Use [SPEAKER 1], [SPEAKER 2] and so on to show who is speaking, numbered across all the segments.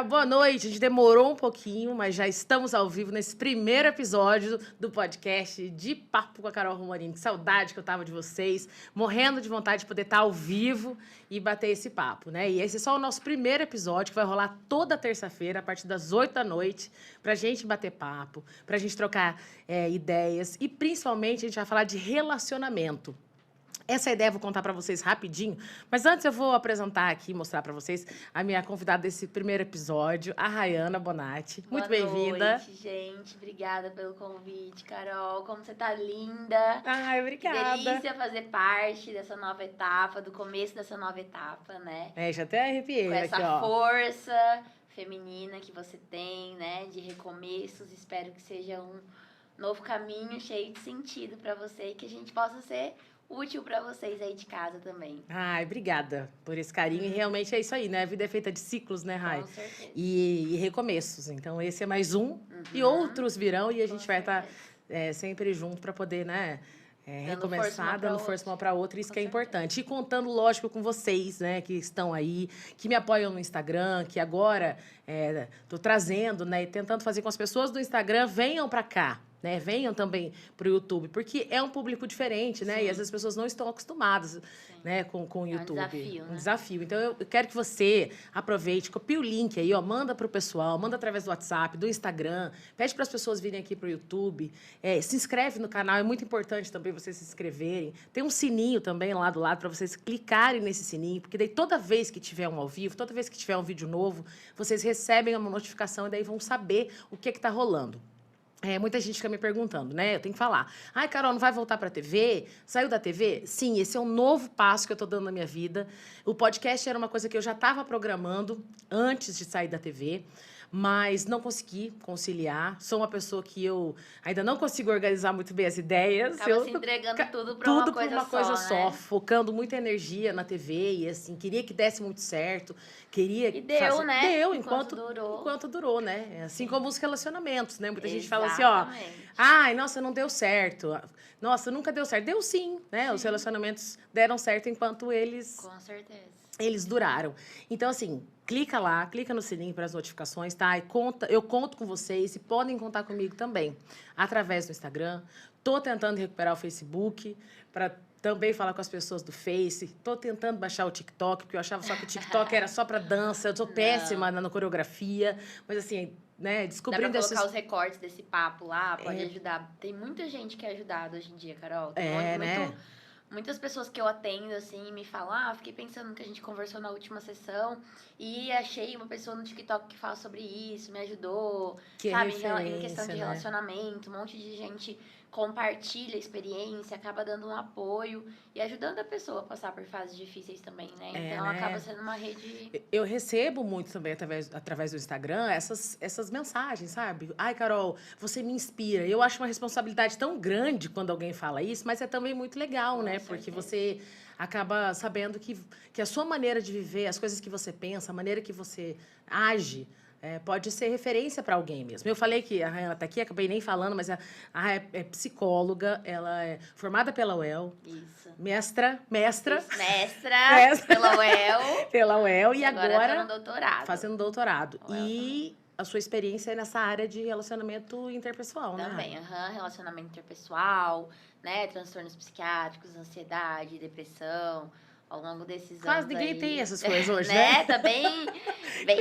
[SPEAKER 1] Boa noite. A gente demorou um pouquinho, mas já estamos ao vivo nesse primeiro episódio do podcast de Papo com a Carol Romarini. Que saudade que eu tava de vocês, morrendo de vontade de poder estar ao vivo e bater esse papo, né? E esse é só o nosso primeiro episódio, que vai rolar toda terça-feira, a partir das 8 da noite, pra gente bater papo, pra gente trocar ideias e, principalmente, a gente vai falar de relacionamento. Essa ideia eu vou contar para vocês rapidinho, mas antes eu vou apresentar aqui, mostrar para vocês a minha convidada desse primeiro episódio, a Rayana Bonatti. Muito bem-vinda.
[SPEAKER 2] Boa noite, gente. Obrigada pelo convite, Carol. Como você tá linda.
[SPEAKER 1] Ai, obrigada.
[SPEAKER 2] Que delícia fazer parte dessa nova etapa, do começo dessa nova etapa, né?
[SPEAKER 1] Já até arrepiei
[SPEAKER 2] Com essa
[SPEAKER 1] aqui, ó.
[SPEAKER 2] força feminina que você tem, né? De recomeços. Espero que seja um novo caminho cheio de sentido para você e que a gente possa ser útil para vocês aí de casa também.
[SPEAKER 1] Ai, obrigada por esse carinho. E realmente é isso aí, né? A vida é feita de ciclos, né, Ray?
[SPEAKER 2] Com certeza.
[SPEAKER 1] E recomeços. Então, esse é mais um. E outros virão e a gente vai estar sempre junto para poder, né? Recomeçar, dando força uma para outra, isso que é importante. E contando, lógico, com vocês, né, que estão aí, que me apoiam no Instagram, que agora tô trazendo, né, e tentando fazer com as pessoas do Instagram venham para cá. Né, venham também para o YouTube, porque é um público diferente, né? Sim. E às vezes as pessoas não estão acostumadas, né, com o YouTube.
[SPEAKER 2] É um desafio, né?
[SPEAKER 1] Um desafio. Então, eu quero que você aproveite, copie o link aí, ó, manda para o pessoal, manda através do WhatsApp, do Instagram, pede para as pessoas virem aqui para o YouTube, se inscreve no canal, é muito importante também vocês se inscreverem. Tem um sininho também lá do lado para vocês clicarem nesse sininho, porque daí toda vez que tiver um ao vivo, toda vez que tiver um vídeo novo, vocês recebem uma notificação e daí vão saber o que está rolando. Muita gente fica me perguntando, né? Eu tenho que falar. Ai, Carol, não vai voltar para a TV? Saiu da TV? Sim, esse é um novo passo que eu estou dando na minha vida. O podcast era uma coisa que eu já estava programando antes de sair da TV, mas não consegui conciliar. Sou uma pessoa que eu ainda não consigo organizar muito bem as ideias.
[SPEAKER 2] Acaba se entregando tudo para uma coisa só, né?
[SPEAKER 1] Focando muita energia na TV e, assim, queria que desse muito certo.
[SPEAKER 2] E deu, né?
[SPEAKER 1] Deu, enquanto durou, né? Assim como os relacionamentos, né? Muita gente fala assim,
[SPEAKER 2] Exatamente.
[SPEAKER 1] ai, nossa, não deu certo. Nossa, nunca deu certo. Deu sim, né? Sim. Os relacionamentos deram certo enquanto eles...
[SPEAKER 2] Com certeza.
[SPEAKER 1] Eles duraram. Então, assim, clica lá, clica no sininho para as notificações, tá? Eu conto com vocês e podem contar comigo também, através do Instagram. Tô tentando recuperar o Facebook para também falar com as pessoas do Face. Tô tentando baixar o TikTok, porque eu achava só que o TikTok era só para dança. Eu sou péssima na coreografia. Mas, assim, né, descobrindo...
[SPEAKER 2] Dá pra colocar os recortes desse papo lá, pode ajudar. Tem muita gente que é ajudada hoje em dia, Carol. Tem
[SPEAKER 1] né?
[SPEAKER 2] Muitas pessoas que eu atendo, assim, me falam, fiquei pensando no que a gente conversou na última sessão e achei uma pessoa no TikTok que fala sobre isso, me ajudou, sabe? Em questão de relacionamento, um monte de gente compartilha a experiência, acaba dando um apoio e ajudando a pessoa a passar por fases difíceis também, né? Então, acaba sendo uma rede...
[SPEAKER 1] Eu recebo muito também, através do Instagram, essas mensagens, sabe? Ai, Carol, você me inspira. Eu acho uma responsabilidade tão grande quando alguém fala isso, mas é também muito legal, né? Porque você acaba sabendo que a sua maneira de viver, as coisas que você pensa, a maneira que você age... pode ser referência para alguém mesmo. Eu falei que a Rayana está aqui, acabei nem falando, mas a Rayana é psicóloga, ela é formada pela UEL.
[SPEAKER 2] Isso.
[SPEAKER 1] Mestra
[SPEAKER 2] pela UEL.
[SPEAKER 1] Pela UEL e
[SPEAKER 2] agora tá no doutorado.
[SPEAKER 1] Fazendo doutorado. E a sua experiência é nessa área de relacionamento interpessoal,
[SPEAKER 2] também,
[SPEAKER 1] né?
[SPEAKER 2] Também, relacionamento interpessoal, né? Transtornos psiquiátricos, ansiedade, depressão... Ao longo desses anos
[SPEAKER 1] quase ninguém tem essas coisas hoje,
[SPEAKER 2] né? Tá bem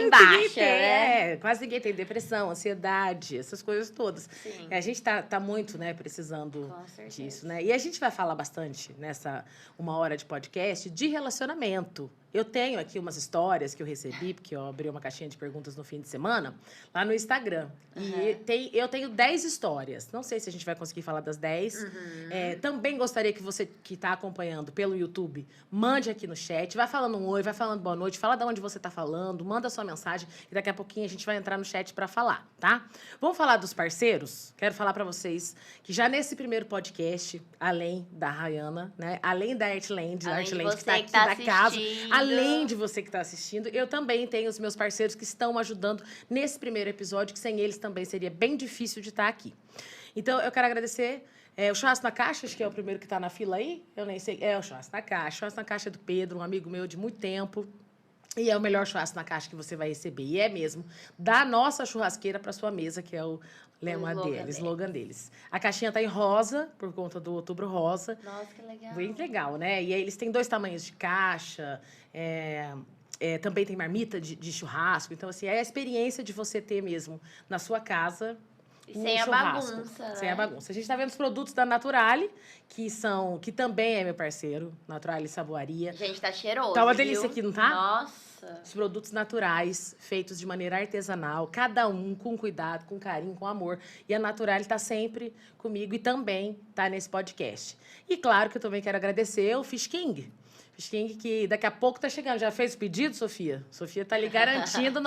[SPEAKER 2] baixa, né?
[SPEAKER 1] Quase ninguém tem depressão, ansiedade, essas coisas todas.
[SPEAKER 2] Sim.
[SPEAKER 1] A gente tá muito, né, precisando disso, né? E a gente vai falar bastante nessa 1 hora de podcast de relacionamento. Eu tenho aqui umas histórias que eu recebi, porque eu abri uma caixinha de perguntas no fim de semana, lá no Instagram. E eu tenho 10 histórias. Não sei se a gente vai conseguir falar das 10. Também gostaria que você que está acompanhando pelo YouTube, mande aqui no chat. Vai falando um oi, vai falando boa noite, fala de onde você está falando, manda a sua mensagem. E daqui a pouquinho a gente vai entrar no chat para falar, tá? Vamos falar dos parceiros? Quero falar para vocês que já nesse primeiro podcast, além da Rayana, né? Além da Artland,
[SPEAKER 2] além
[SPEAKER 1] que está aqui da casa... Além de você que está assistindo, eu também tenho os meus parceiros que estão ajudando nesse primeiro episódio, que sem eles também seria bem difícil de estar aqui. Então, eu quero agradecer o Churrasco na Caixa, acho que é o primeiro que está na fila aí. Eu nem sei. O Churrasco na Caixa. O Churrasco na Caixa é do Pedro, um amigo meu de muito tempo. E é o melhor churrasco na caixa que você vai receber. E é mesmo. Da nossa churrasqueira para sua mesa, que é o lema deles, slogan deles. A caixinha tá em rosa, por conta do Outubro Rosa.
[SPEAKER 2] Nossa, que legal.
[SPEAKER 1] Bem legal, né? E aí eles têm 2 tamanhos de caixa. Também tem marmita de churrasco. Então, assim, é a experiência de você ter mesmo na sua casa
[SPEAKER 2] e sem a bagunça, né?
[SPEAKER 1] Sem a bagunça. A gente tá vendo os produtos da Naturale, que também é meu parceiro, Naturale Saboaria.
[SPEAKER 2] Gente, tá cheiroso,
[SPEAKER 1] tá uma delícia
[SPEAKER 2] viu?
[SPEAKER 1] aqui, não tá?
[SPEAKER 2] Nossa!
[SPEAKER 1] Os produtos naturais, feitos de maneira artesanal, cada um com cuidado, com carinho, com amor. E a Naturale tá sempre comigo e também tá nesse podcast. E claro que eu também quero agradecer o Fish King. Fish King, que daqui a pouco tá chegando. Já fez o pedido, Sofia? Sofia tá ali garantindo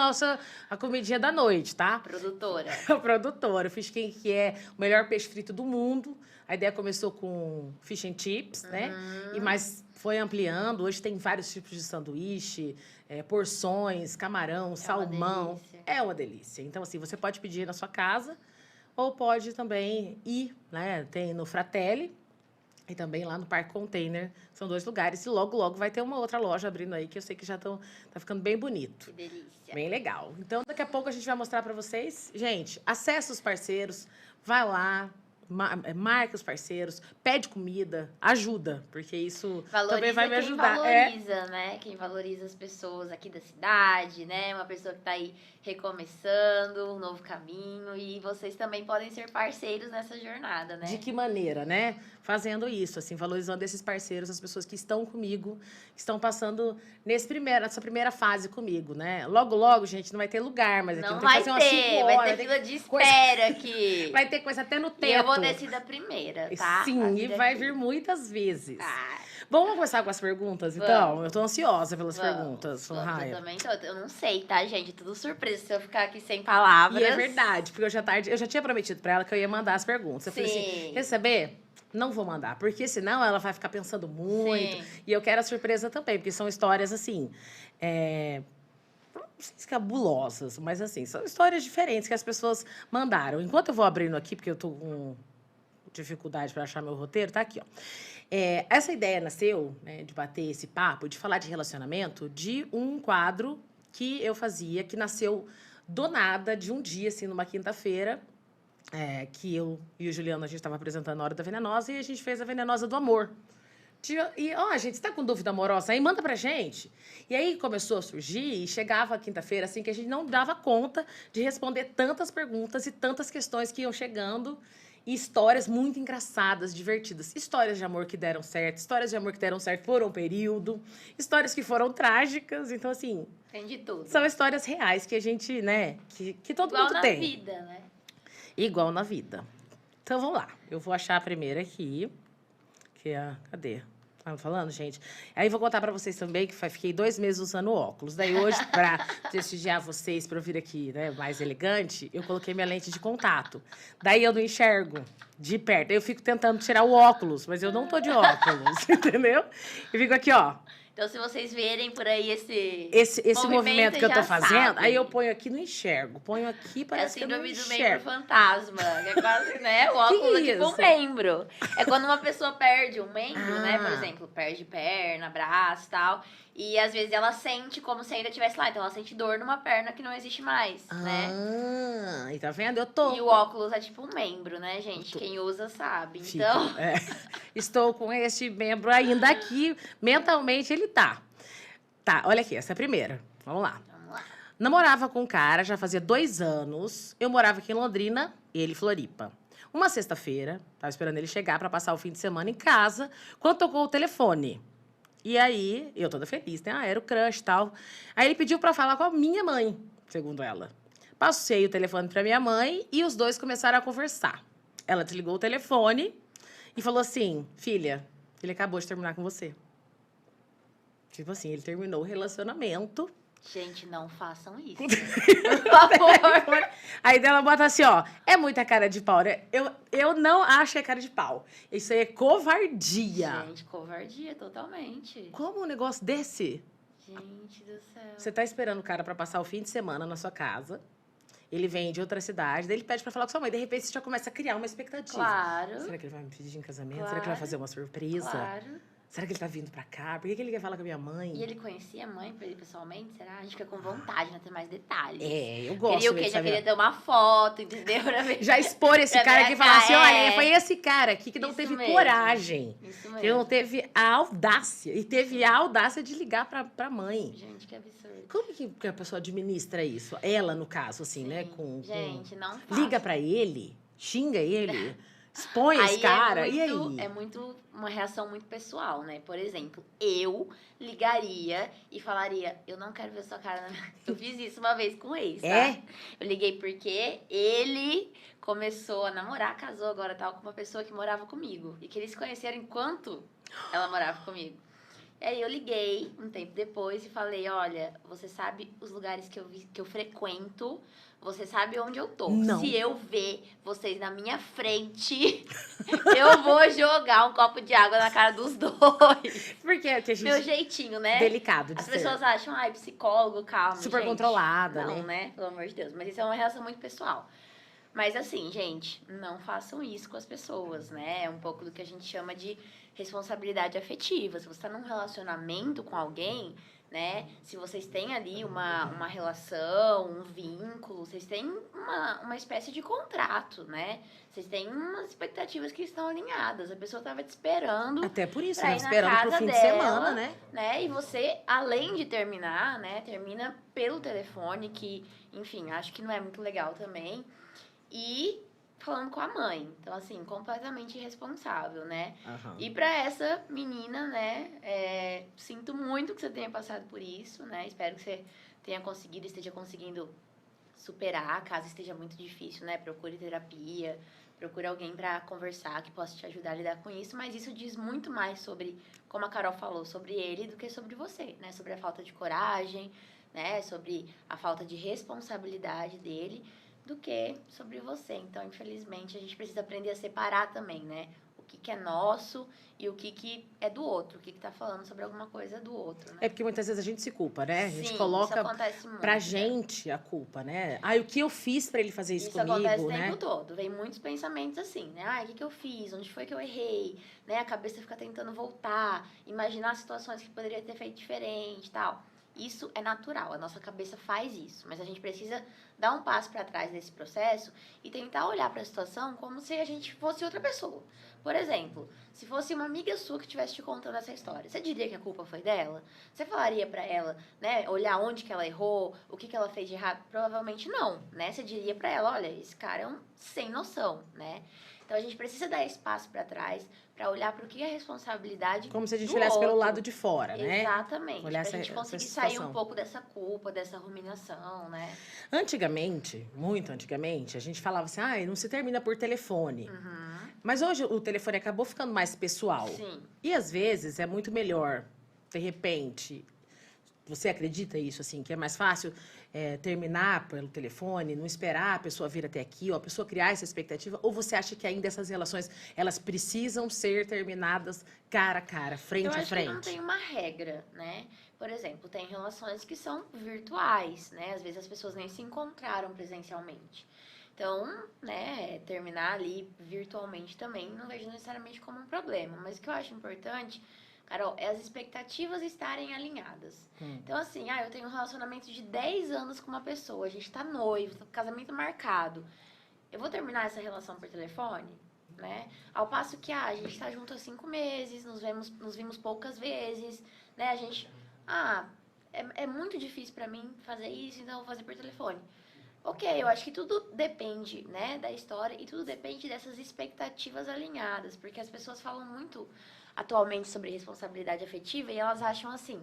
[SPEAKER 1] a comidinha da noite, tá?
[SPEAKER 2] Produtora.
[SPEAKER 1] A produtora. O Fish King, que é o melhor peixe frito do mundo. A ideia começou com fish and chips, né? Mas foi ampliando. Hoje tem vários tipos de sanduíche, porções, camarão, salmão. É uma delícia. Então, assim, você pode pedir na sua casa ou pode também ir, né? Tem no Fratelli. E também lá no Parque Container. São 2 lugares. E logo, logo vai ter uma outra loja abrindo aí, que eu sei que já tá ficando bem bonito.
[SPEAKER 2] Que delícia.
[SPEAKER 1] Bem legal. Então, daqui a pouco a gente vai mostrar para vocês. Gente, acessa os parceiros, vai lá, marca os parceiros, pede comida, ajuda, porque isso
[SPEAKER 2] valoriza
[SPEAKER 1] também vai me ajudar.
[SPEAKER 2] Quem valoriza, né? Quem valoriza as pessoas aqui da cidade, né? Uma pessoa que tá aí recomeçando um novo caminho. E vocês também podem ser parceiros nessa jornada, né?
[SPEAKER 1] De que maneira, né? Fazendo isso, assim, valorizando esses parceiros, as pessoas que estão comigo, que estão passando nessa primeira fase comigo, né? Logo, logo, gente, não vai ter lugar, mas aqui não tem que fazer umas 5 horas.
[SPEAKER 2] Vai ter fila de espera aqui.
[SPEAKER 1] Vai ter coisa até no teto.
[SPEAKER 2] E eu vou descer da primeira, tá?
[SPEAKER 1] Sim, e vai vir muitas vezes.
[SPEAKER 2] Tá.
[SPEAKER 1] Vamos começar com as perguntas, então? Eu tô ansiosa pelas perguntas,
[SPEAKER 2] Raia. Eu também tô. Eu não sei, tá, gente? Tudo surpresa se eu ficar aqui sem palavras.
[SPEAKER 1] E é verdade, porque hoje à tarde eu já tinha prometido pra ela que eu ia mandar as perguntas. Eu falei assim, receber? Não vou mandar, porque senão ela vai ficar pensando muito. Sim. E eu quero a surpresa também, porque são histórias assim. Não sei se cabulosas, mas assim, são histórias diferentes que as pessoas mandaram. Enquanto eu vou abrindo aqui, porque eu tô com dificuldade para achar meu roteiro, tá aqui, ó. Essa ideia nasceu, né, de bater esse papo, de falar de relacionamento, de um quadro que eu fazia, que nasceu do nada, de um dia, assim, numa quinta-feira, que eu e o Juliano, a gente estava apresentando a Hora da Venenosa, e a gente fez a Venenosa do Amor. Gente, você tá com dúvida amorosa? Aí manda pra gente. E aí começou a surgir, e chegava a quinta-feira, assim, que a gente não dava conta de responder tantas perguntas e tantas questões que iam chegando, e histórias muito engraçadas, divertidas. Histórias de amor que deram certo, histórias de amor que deram certo por um período, histórias que foram trágicas. Então, assim...
[SPEAKER 2] Tem de tudo.
[SPEAKER 1] São histórias reais que a gente, né, que todo mundo tem.
[SPEAKER 2] Igual na vida, né?
[SPEAKER 1] Igual na vida. Então, vamos lá. Eu vou achar a primeira aqui, que é... Cadê? Tá falando, gente? Aí vou contar pra vocês também que fiquei 2 meses usando óculos. Daí hoje, pra prestigiar vocês, pra eu vir aqui, né, mais elegante, eu coloquei minha lente de contato. Daí eu não enxergo de perto. Eu fico tentando tirar o óculos, mas eu não tô de óculos, entendeu? E fico aqui, ó.
[SPEAKER 2] Então, se vocês verem por aí
[SPEAKER 1] esse movimento que eu tô fazendo,
[SPEAKER 2] sabe.
[SPEAKER 1] Aí eu ponho aqui e não enxergo. Ponho aqui, parece que eu não enxergo.
[SPEAKER 2] É síndrome do membro fantasma, que é quase, né, o óculos é tipo um membro. É quando uma pessoa perde um membro, né, por exemplo, perde perna, braço e tal, e às vezes ela sente como se ainda estivesse lá, então ela sente dor numa perna que não existe mais, né?
[SPEAKER 1] E tá vendo? Eu tô.
[SPEAKER 2] E o óculos é tipo um membro, né, gente? Quem usa sabe. Então...
[SPEAKER 1] Estou com este membro ainda aqui, mentalmente ele tá. Tá, olha aqui, essa é a primeira. Vamos lá. Namorava com um cara, já fazia 2 anos. Eu morava aqui em Londrina, ele em Floripa. Uma sexta-feira, tava esperando ele chegar para passar o fim de semana em casa, quando tocou o telefone. E aí, eu toda feliz, né? Era o crush e tal. Aí ele pediu para falar com a minha mãe, segundo ela. Passei o telefone para minha mãe e os dois começaram a conversar. Ela desligou o telefone e falou assim, filha, ele acabou de terminar com você. Tipo assim, ele terminou o relacionamento.
[SPEAKER 2] Gente, não façam isso. Por favor.
[SPEAKER 1] Aí ela bota assim, ó, é muita cara de pau, né? Eu não acho que é cara de pau. Isso aí é covardia.
[SPEAKER 2] Gente, covardia, totalmente.
[SPEAKER 1] Como um negócio desse?
[SPEAKER 2] Gente do céu.
[SPEAKER 1] Você tá esperando o cara pra passar o fim de semana na sua casa. Ele vem de outra cidade, daí ele pede pra falar com sua mãe. De repente, você já começa a criar uma expectativa.
[SPEAKER 2] Claro.
[SPEAKER 1] Será que ele vai me pedir em casamento? Claro. Será que ele vai fazer uma surpresa?
[SPEAKER 2] Claro.
[SPEAKER 1] Será que ele tá vindo pra cá? Por que ele quer falar com a minha mãe?
[SPEAKER 2] E ele conhecia a mãe pra ele pessoalmente? Será? A gente fica com vontade, né? Ter mais detalhes.
[SPEAKER 1] Eu gosto.
[SPEAKER 2] Queria o quê? Já queria ter uma foto, entendeu?
[SPEAKER 1] Já expor esse cara aqui e falar assim, olha, foi esse cara aqui que não teve coragem. Isso mesmo. Que não teve a audácia. E teve a audácia de ligar pra mãe.
[SPEAKER 2] Gente, que absurdo.
[SPEAKER 1] Como que a pessoa administra isso? Ela, no caso, assim, né?
[SPEAKER 2] Gente, não faz.
[SPEAKER 1] Liga pra ele, xinga ele... Expõe esse cara, e aí?
[SPEAKER 2] É muito uma reação muito pessoal, né? Por exemplo, eu ligaria e falaria, eu não quero ver sua cara na minha... Eu fiz isso uma vez com o ex, tá? Eu liguei porque ele começou a namorar, casou agora, tal, com uma pessoa que morava comigo. E que eles se conheceram enquanto ela morava comigo. E aí eu liguei um tempo depois e falei, olha, você sabe os lugares que eu frequento... Você sabe onde eu tô.
[SPEAKER 1] Não.
[SPEAKER 2] Se eu ver vocês na minha frente, eu vou jogar um copo de água na cara dos dois.
[SPEAKER 1] Porque a gente...
[SPEAKER 2] Meu jeitinho, né?
[SPEAKER 1] Delicado de
[SPEAKER 2] As
[SPEAKER 1] ser.
[SPEAKER 2] pessoas acham, psicólogo, calma,
[SPEAKER 1] super
[SPEAKER 2] gente.
[SPEAKER 1] controlada,
[SPEAKER 2] não, né? Pelo amor de Deus. Mas isso é uma relação muito pessoal. Mas assim, gente, não façam isso com as pessoas, né? É um pouco do que a gente chama de responsabilidade afetiva. Se você tá num relacionamento com alguém... Né? Se vocês têm ali uma relação, um vínculo, vocês têm uma espécie de contrato, né? Vocês têm umas expectativas que estão alinhadas. A pessoa estava te esperando.
[SPEAKER 1] Até por isso, né? Esperando pro fim de semana,
[SPEAKER 2] né? E você, além de terminar, né? Termina pelo telefone, que, enfim, acho que não é muito legal também. E falando com a mãe. Então, assim, completamente irresponsável, né?
[SPEAKER 1] Uhum.
[SPEAKER 2] E pra essa menina, né, sinto muito que você tenha passado por isso, né? Espero que você esteja conseguindo superar, caso esteja muito difícil, né? Procure terapia, procure alguém pra conversar que possa te ajudar a lidar com isso, mas isso diz muito mais sobre, como a Carol falou, sobre ele do que sobre você, né? Sobre a falta de coragem, né? Sobre a falta de responsabilidade dele, do que sobre você. Então, infelizmente, a gente precisa aprender a separar também, né? O que é nosso e o que é do outro. O que tá falando sobre alguma coisa do outro, né?
[SPEAKER 1] É porque muitas vezes a gente se culpa, né? A gente
[SPEAKER 2] Sim,
[SPEAKER 1] coloca
[SPEAKER 2] isso acontece muito,
[SPEAKER 1] pra gente a culpa, né? O que eu fiz pra ele fazer isso comigo,
[SPEAKER 2] acontece o
[SPEAKER 1] né?
[SPEAKER 2] tempo todo. Vem muitos pensamentos assim, né? O que eu fiz? Onde foi que eu errei? Né? A cabeça fica tentando voltar, imaginar situações que poderia ter feito diferente e tal. Isso é natural, a nossa cabeça faz isso, mas a gente precisa dar um passo para trás nesse processo e tentar olhar para a situação como se a gente fosse outra pessoa. Por exemplo, se fosse uma amiga sua que estivesse te contando essa história, você diria que a culpa foi dela? Você falaria para ela, né, olhar onde que ela errou, o que ela fez de errado? Provavelmente não, né? Você diria para ela, olha, esse cara é um sem noção, né? Então, a gente precisa dar espaço para trás, para olhar para o que é responsabilidade
[SPEAKER 1] como se a gente olhasse pelo lado de fora, né?
[SPEAKER 2] Exatamente. Para a gente conseguir sair um pouco dessa culpa, dessa ruminação, né?
[SPEAKER 1] Antigamente, muito antigamente, a gente falava assim, não se termina por telefone.
[SPEAKER 2] Uhum.
[SPEAKER 1] Mas hoje o telefone acabou ficando mais pessoal.
[SPEAKER 2] Sim.
[SPEAKER 1] E às vezes é muito melhor, de repente... Você acredita isso, assim, que é mais fácil terminar pelo telefone, não esperar a pessoa vir até aqui, ou a pessoa criar essa expectativa? Ou você acha que ainda essas relações, elas precisam ser terminadas cara a cara, frente a frente?
[SPEAKER 2] Eu acho que não tem uma regra, né? Por exemplo, tem relações que são virtuais, né? Às vezes as pessoas nem se encontraram presencialmente. Então, né, terminar ali virtualmente também não vejo necessariamente como um problema. Mas o que eu acho importante... Carol, é as expectativas estarem alinhadas. Então, assim, eu tenho um relacionamento de 10 anos com uma pessoa, a gente tá noivo, tá com casamento marcado. Eu vou terminar essa relação por telefone, né? Ao passo que, a gente tá junto há 5 meses, nos vimos poucas vezes, né? A gente, é muito difícil pra mim fazer isso, então eu vou fazer por telefone. Ok, eu acho que tudo depende, né, da história e tudo depende dessas expectativas alinhadas, porque as pessoas falam muito atualmente sobre responsabilidade afetiva e elas acham assim,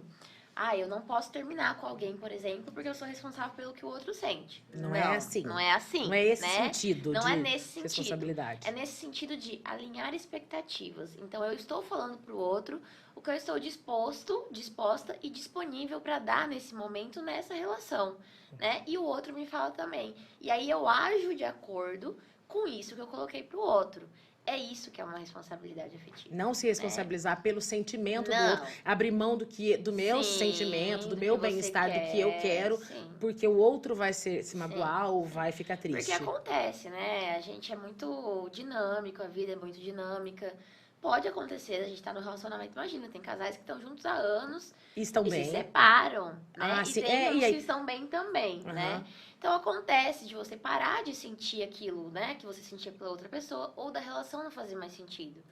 [SPEAKER 2] eu não posso terminar com alguém, por exemplo, porque eu sou responsável pelo que o outro sente.
[SPEAKER 1] Não é assim.
[SPEAKER 2] Não é assim.
[SPEAKER 1] Não é esse
[SPEAKER 2] né?
[SPEAKER 1] sentido
[SPEAKER 2] não
[SPEAKER 1] de
[SPEAKER 2] é nesse sentido.
[SPEAKER 1] responsabilidade.
[SPEAKER 2] É nesse sentido de alinhar expectativas. Então, eu estou falando pro outro o que eu estou disposta e disponível para dar nesse momento, nessa relação, né? E o outro me fala também. E aí, eu ajo de acordo com isso que eu coloquei pro outro. É isso que é uma responsabilidade afetiva.
[SPEAKER 1] Não se responsabilizar pelo sentimento do outro. Abrir mão do meu sentimento, do meu bem-estar, do que eu quero. Porque o outro vai se magoar ou vai ficar triste.
[SPEAKER 2] Porque acontece, né? A gente é muito dinâmico, a vida é muito dinâmica. pode acontecer, a gente tá no relacionamento, imagina, tem casais que estão juntos há anos
[SPEAKER 1] e estão bem.
[SPEAKER 2] Se separam, né?
[SPEAKER 1] Ah,
[SPEAKER 2] e
[SPEAKER 1] sim.
[SPEAKER 2] tem uns que estão bem também,
[SPEAKER 1] Uhum.
[SPEAKER 2] né? Então acontece de você parar de sentir aquilo, né? Que você sentia pela outra pessoa, ou da relação não fazer mais sentido.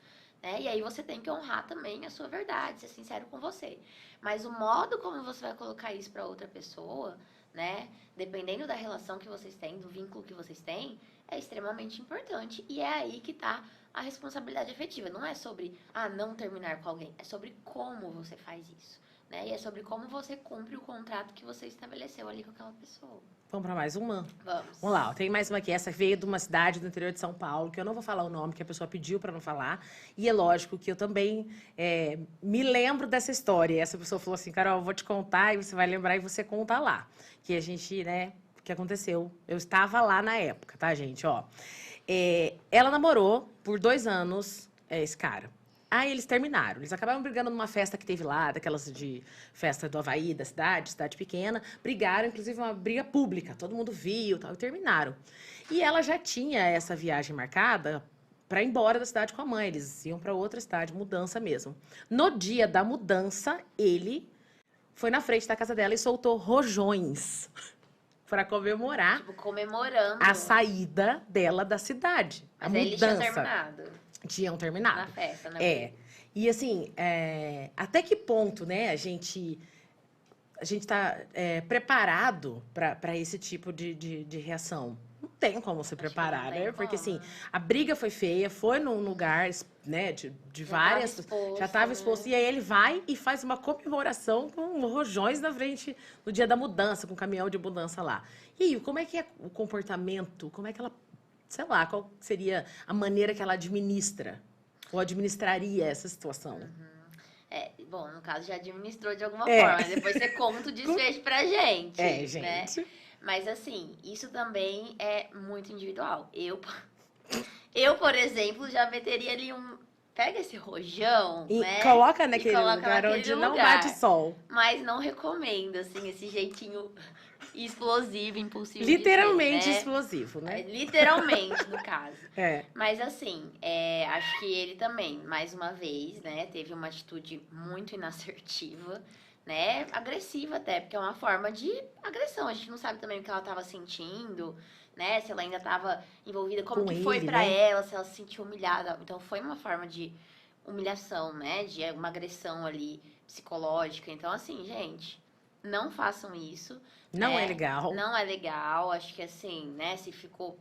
[SPEAKER 2] Né? E aí você tem que honrar também a sua verdade, ser sincero com você. Mas o modo como você vai colocar isso para outra pessoa, né? Dependendo da relação que vocês têm, do vínculo que vocês têm, é extremamente importante. E é aí que tá a responsabilidade afetiva. Não é sobre, não terminar com alguém. É sobre como você faz isso. Né? E é sobre como você cumpre o contrato que você estabeleceu ali com aquela pessoa.
[SPEAKER 1] Vamos para mais uma?
[SPEAKER 2] Vamos
[SPEAKER 1] lá, tem mais uma aqui. Essa veio de uma cidade do interior de São Paulo, que eu não vou falar o nome, que a pessoa pediu para não falar. E é lógico que eu também me lembro dessa história. E essa pessoa falou assim, Carol, eu vou te contar, e você vai lembrar e você conta lá. Que a gente, né, o que aconteceu. Eu estava lá na época, tá, gente? Ó, ela namorou por 2 anos esse cara. Aí eles terminaram. Eles acabaram brigando numa festa que teve lá, daquelas de festa do Havaí, da cidade pequena. Brigaram, inclusive uma briga pública. Todo mundo viu tal, e terminaram. E ela já tinha essa viagem marcada para ir embora da cidade com a mãe. Eles iam para outra cidade, mudança mesmo. No dia da mudança, ele foi na frente da casa dela e soltou rojões para comemorar
[SPEAKER 2] comemorando
[SPEAKER 1] a saída dela da cidade.
[SPEAKER 2] Mas
[SPEAKER 1] a
[SPEAKER 2] aí
[SPEAKER 1] mudança.
[SPEAKER 2] eles tinham terminado.
[SPEAKER 1] Tinham terminado.
[SPEAKER 2] Na festa, né?
[SPEAKER 1] E assim, até que ponto, né, a gente tá preparado para esse tipo de reação? Não tem como se preparar, né? Porque assim, a briga foi feia, foi num lugar, né, de várias. Já estava exposto. E aí ele vai e faz uma comemoração com rojões na frente no dia da mudança, com o caminhão de mudança lá. E aí, como é que é o comportamento? Como é que ela. Sei lá, qual seria a maneira que ela administra ou administraria essa situação?
[SPEAKER 2] Bom, no caso já administrou de alguma forma, depois você conta o desfecho pra gente.
[SPEAKER 1] Gente.
[SPEAKER 2] Né? Mas assim, isso também é muito individual. Eu, por exemplo, já meteria ali pega esse rojão, né?
[SPEAKER 1] Coloca naquele lugar onde não bate sol.
[SPEAKER 2] Mas não recomendo, assim, esse jeitinho explosivo, impulsivo.
[SPEAKER 1] Literalmente
[SPEAKER 2] de ser, né?
[SPEAKER 1] explosivo, né?
[SPEAKER 2] Literalmente, no caso. Mas assim, acho que ele também, mais uma vez, né, teve uma atitude muito inassertiva, né? Agressiva até, porque é uma forma de agressão. A gente não sabe também o que ela estava sentindo, né? Se ela ainda estava envolvida, como que foi pra ela, se ela se sentiu humilhada. Então foi uma forma de humilhação, né? De uma agressão ali psicológica. Então, assim, gente, não façam isso.
[SPEAKER 1] Não é legal.
[SPEAKER 2] Não é legal. Acho que assim, né? Se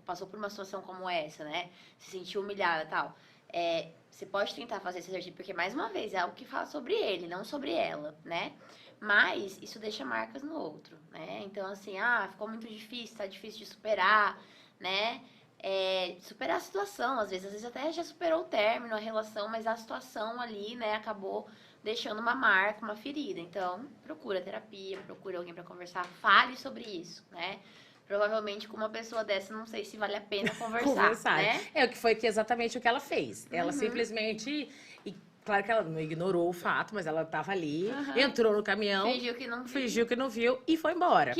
[SPEAKER 2] passou por uma situação como essa, né? Se sentiu humilhada e tal. Você pode tentar fazer esse exercício, porque, mais uma vez, é algo que fala sobre ele, não sobre ela, né? Mas isso deixa marcas no outro, né? Então, assim, ficou muito difícil, tá difícil de superar, né? Superar a situação, às vezes até já superou o término, a relação, mas a situação ali, né, acabou deixando uma marca, uma ferida. Então, procura terapia, procura alguém para conversar, fale sobre isso, né? Provavelmente com uma pessoa dessa, não sei se vale a pena conversar. Né?
[SPEAKER 1] O que foi exatamente o que ela fez. Ela simplesmente... Claro que ela não ignorou o fato, mas ela estava ali, entrou no caminhão, fingiu que não viu e foi embora.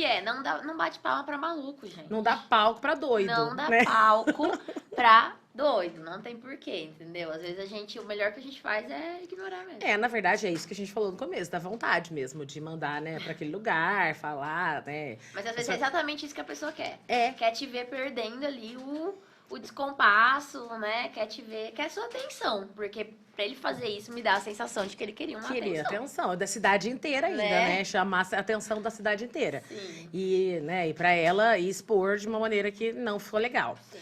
[SPEAKER 2] Não bate palma pra maluco, gente.
[SPEAKER 1] Não dá palco pra doido.
[SPEAKER 2] Não dá palco pra doido, não tem porquê, entendeu? Às vezes o melhor que a gente faz é ignorar mesmo.
[SPEAKER 1] Na verdade, é isso que a gente falou no começo, da vontade mesmo, de mandar, né, pra aquele lugar, falar, né.
[SPEAKER 2] Mas às vezes é exatamente isso que a pessoa quer. Quer te ver perdendo ali o descompasso, né? Quer sua atenção, porque pra ele fazer isso me dá a sensação de que ele queria uma
[SPEAKER 1] atenção. Da cidade inteira ainda, né? Chamar a atenção da cidade inteira.
[SPEAKER 2] Sim.
[SPEAKER 1] E pra ela expor de uma maneira que não ficou legal.
[SPEAKER 2] Sim.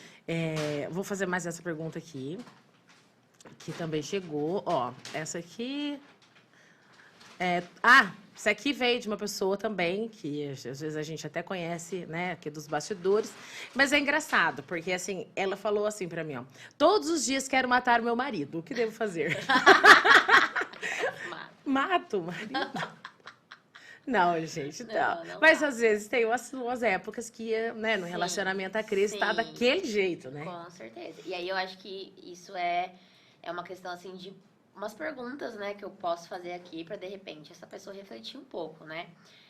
[SPEAKER 1] Vou fazer mais essa pergunta aqui, que também chegou. Ó, essa aqui... Isso aqui veio de uma pessoa também, que às vezes a gente até conhece, né, aqui dos bastidores. Mas é engraçado, porque assim, ela falou assim pra mim, ó. Todos os dias quero matar o meu marido. O que devo fazer? Mato o marido? Não, gente, não. Mas às vezes tem umas épocas que, né, no relacionamento a crise tá daquele jeito, né?
[SPEAKER 2] Com certeza. E aí eu acho que isso é uma questão, assim, de umas perguntas, né, que eu posso fazer aqui para de repente essa pessoa refletir um pouco, né?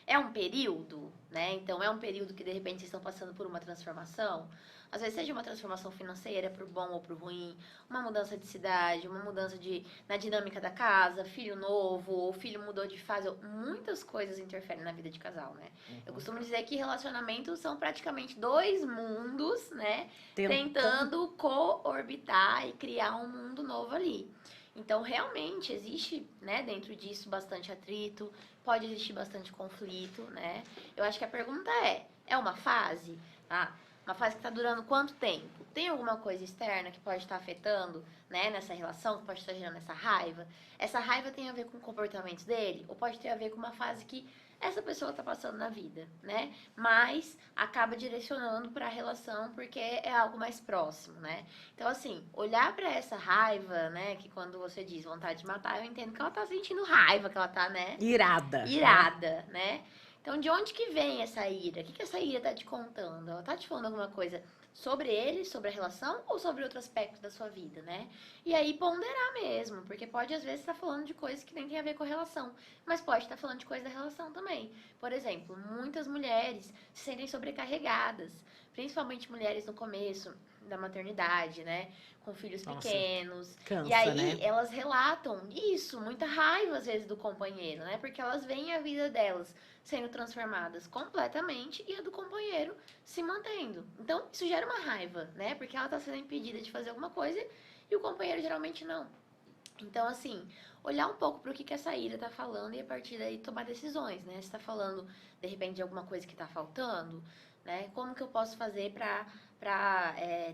[SPEAKER 2] É um período, né? Então, é um período que, de repente, vocês estão passando por uma transformação. Às vezes, seja uma transformação financeira, pro bom ou pro ruim, uma mudança de cidade, uma mudança na dinâmica da casa, filho novo, ou filho mudou de fase. Muitas coisas interferem na vida de casal, né? Eu costumo dizer que relacionamentos são praticamente dois mundos, né? Tentando coorbitar e criar um mundo novo ali. Então, realmente, existe, né, dentro disso, bastante atrito, pode existir bastante conflito, né? Eu acho que a pergunta é uma fase, tá? Uma fase que está durando quanto tempo? Tem alguma coisa externa que pode estar afetando, né, nessa relação, que pode estar gerando essa raiva? Essa raiva tem a ver com comportamentos dele? Ou pode ter a ver com uma fase que essa pessoa está passando na vida, né? Mas acaba direcionando para a relação porque é algo mais próximo, né? Então, assim, olhar para essa raiva, né? Que quando você diz vontade de matar, eu entendo que ela tá sentindo raiva, que ela tá, né?
[SPEAKER 1] Irada.
[SPEAKER 2] Irada, né? Então, de onde que vem essa ira? O que essa ira tá te contando? Ela tá te falando alguma coisa sobre ele, sobre a relação ou sobre outro aspecto da sua vida, né? E aí ponderar mesmo, porque pode às vezes estar falando de coisas que nem tem a ver com a relação, mas pode estar falando de coisa da relação também. Por exemplo, muitas mulheres se sentem sobrecarregadas, principalmente mulheres no começo da maternidade, né? Com filhos pequenos.
[SPEAKER 1] Cansa,
[SPEAKER 2] e aí
[SPEAKER 1] né?
[SPEAKER 2] elas relatam isso, muita raiva às vezes do companheiro, né? Porque elas veem a vida delas sendo transformadas completamente e a do companheiro se mantendo. Então, isso gera uma raiva, né? Porque ela tá sendo impedida de fazer alguma coisa e o companheiro geralmente não. Então, assim, olhar um pouco pro que essa ira tá falando e a partir daí tomar decisões, né? Se tá falando, de repente, de alguma coisa que tá faltando, né? Como que eu posso fazer pra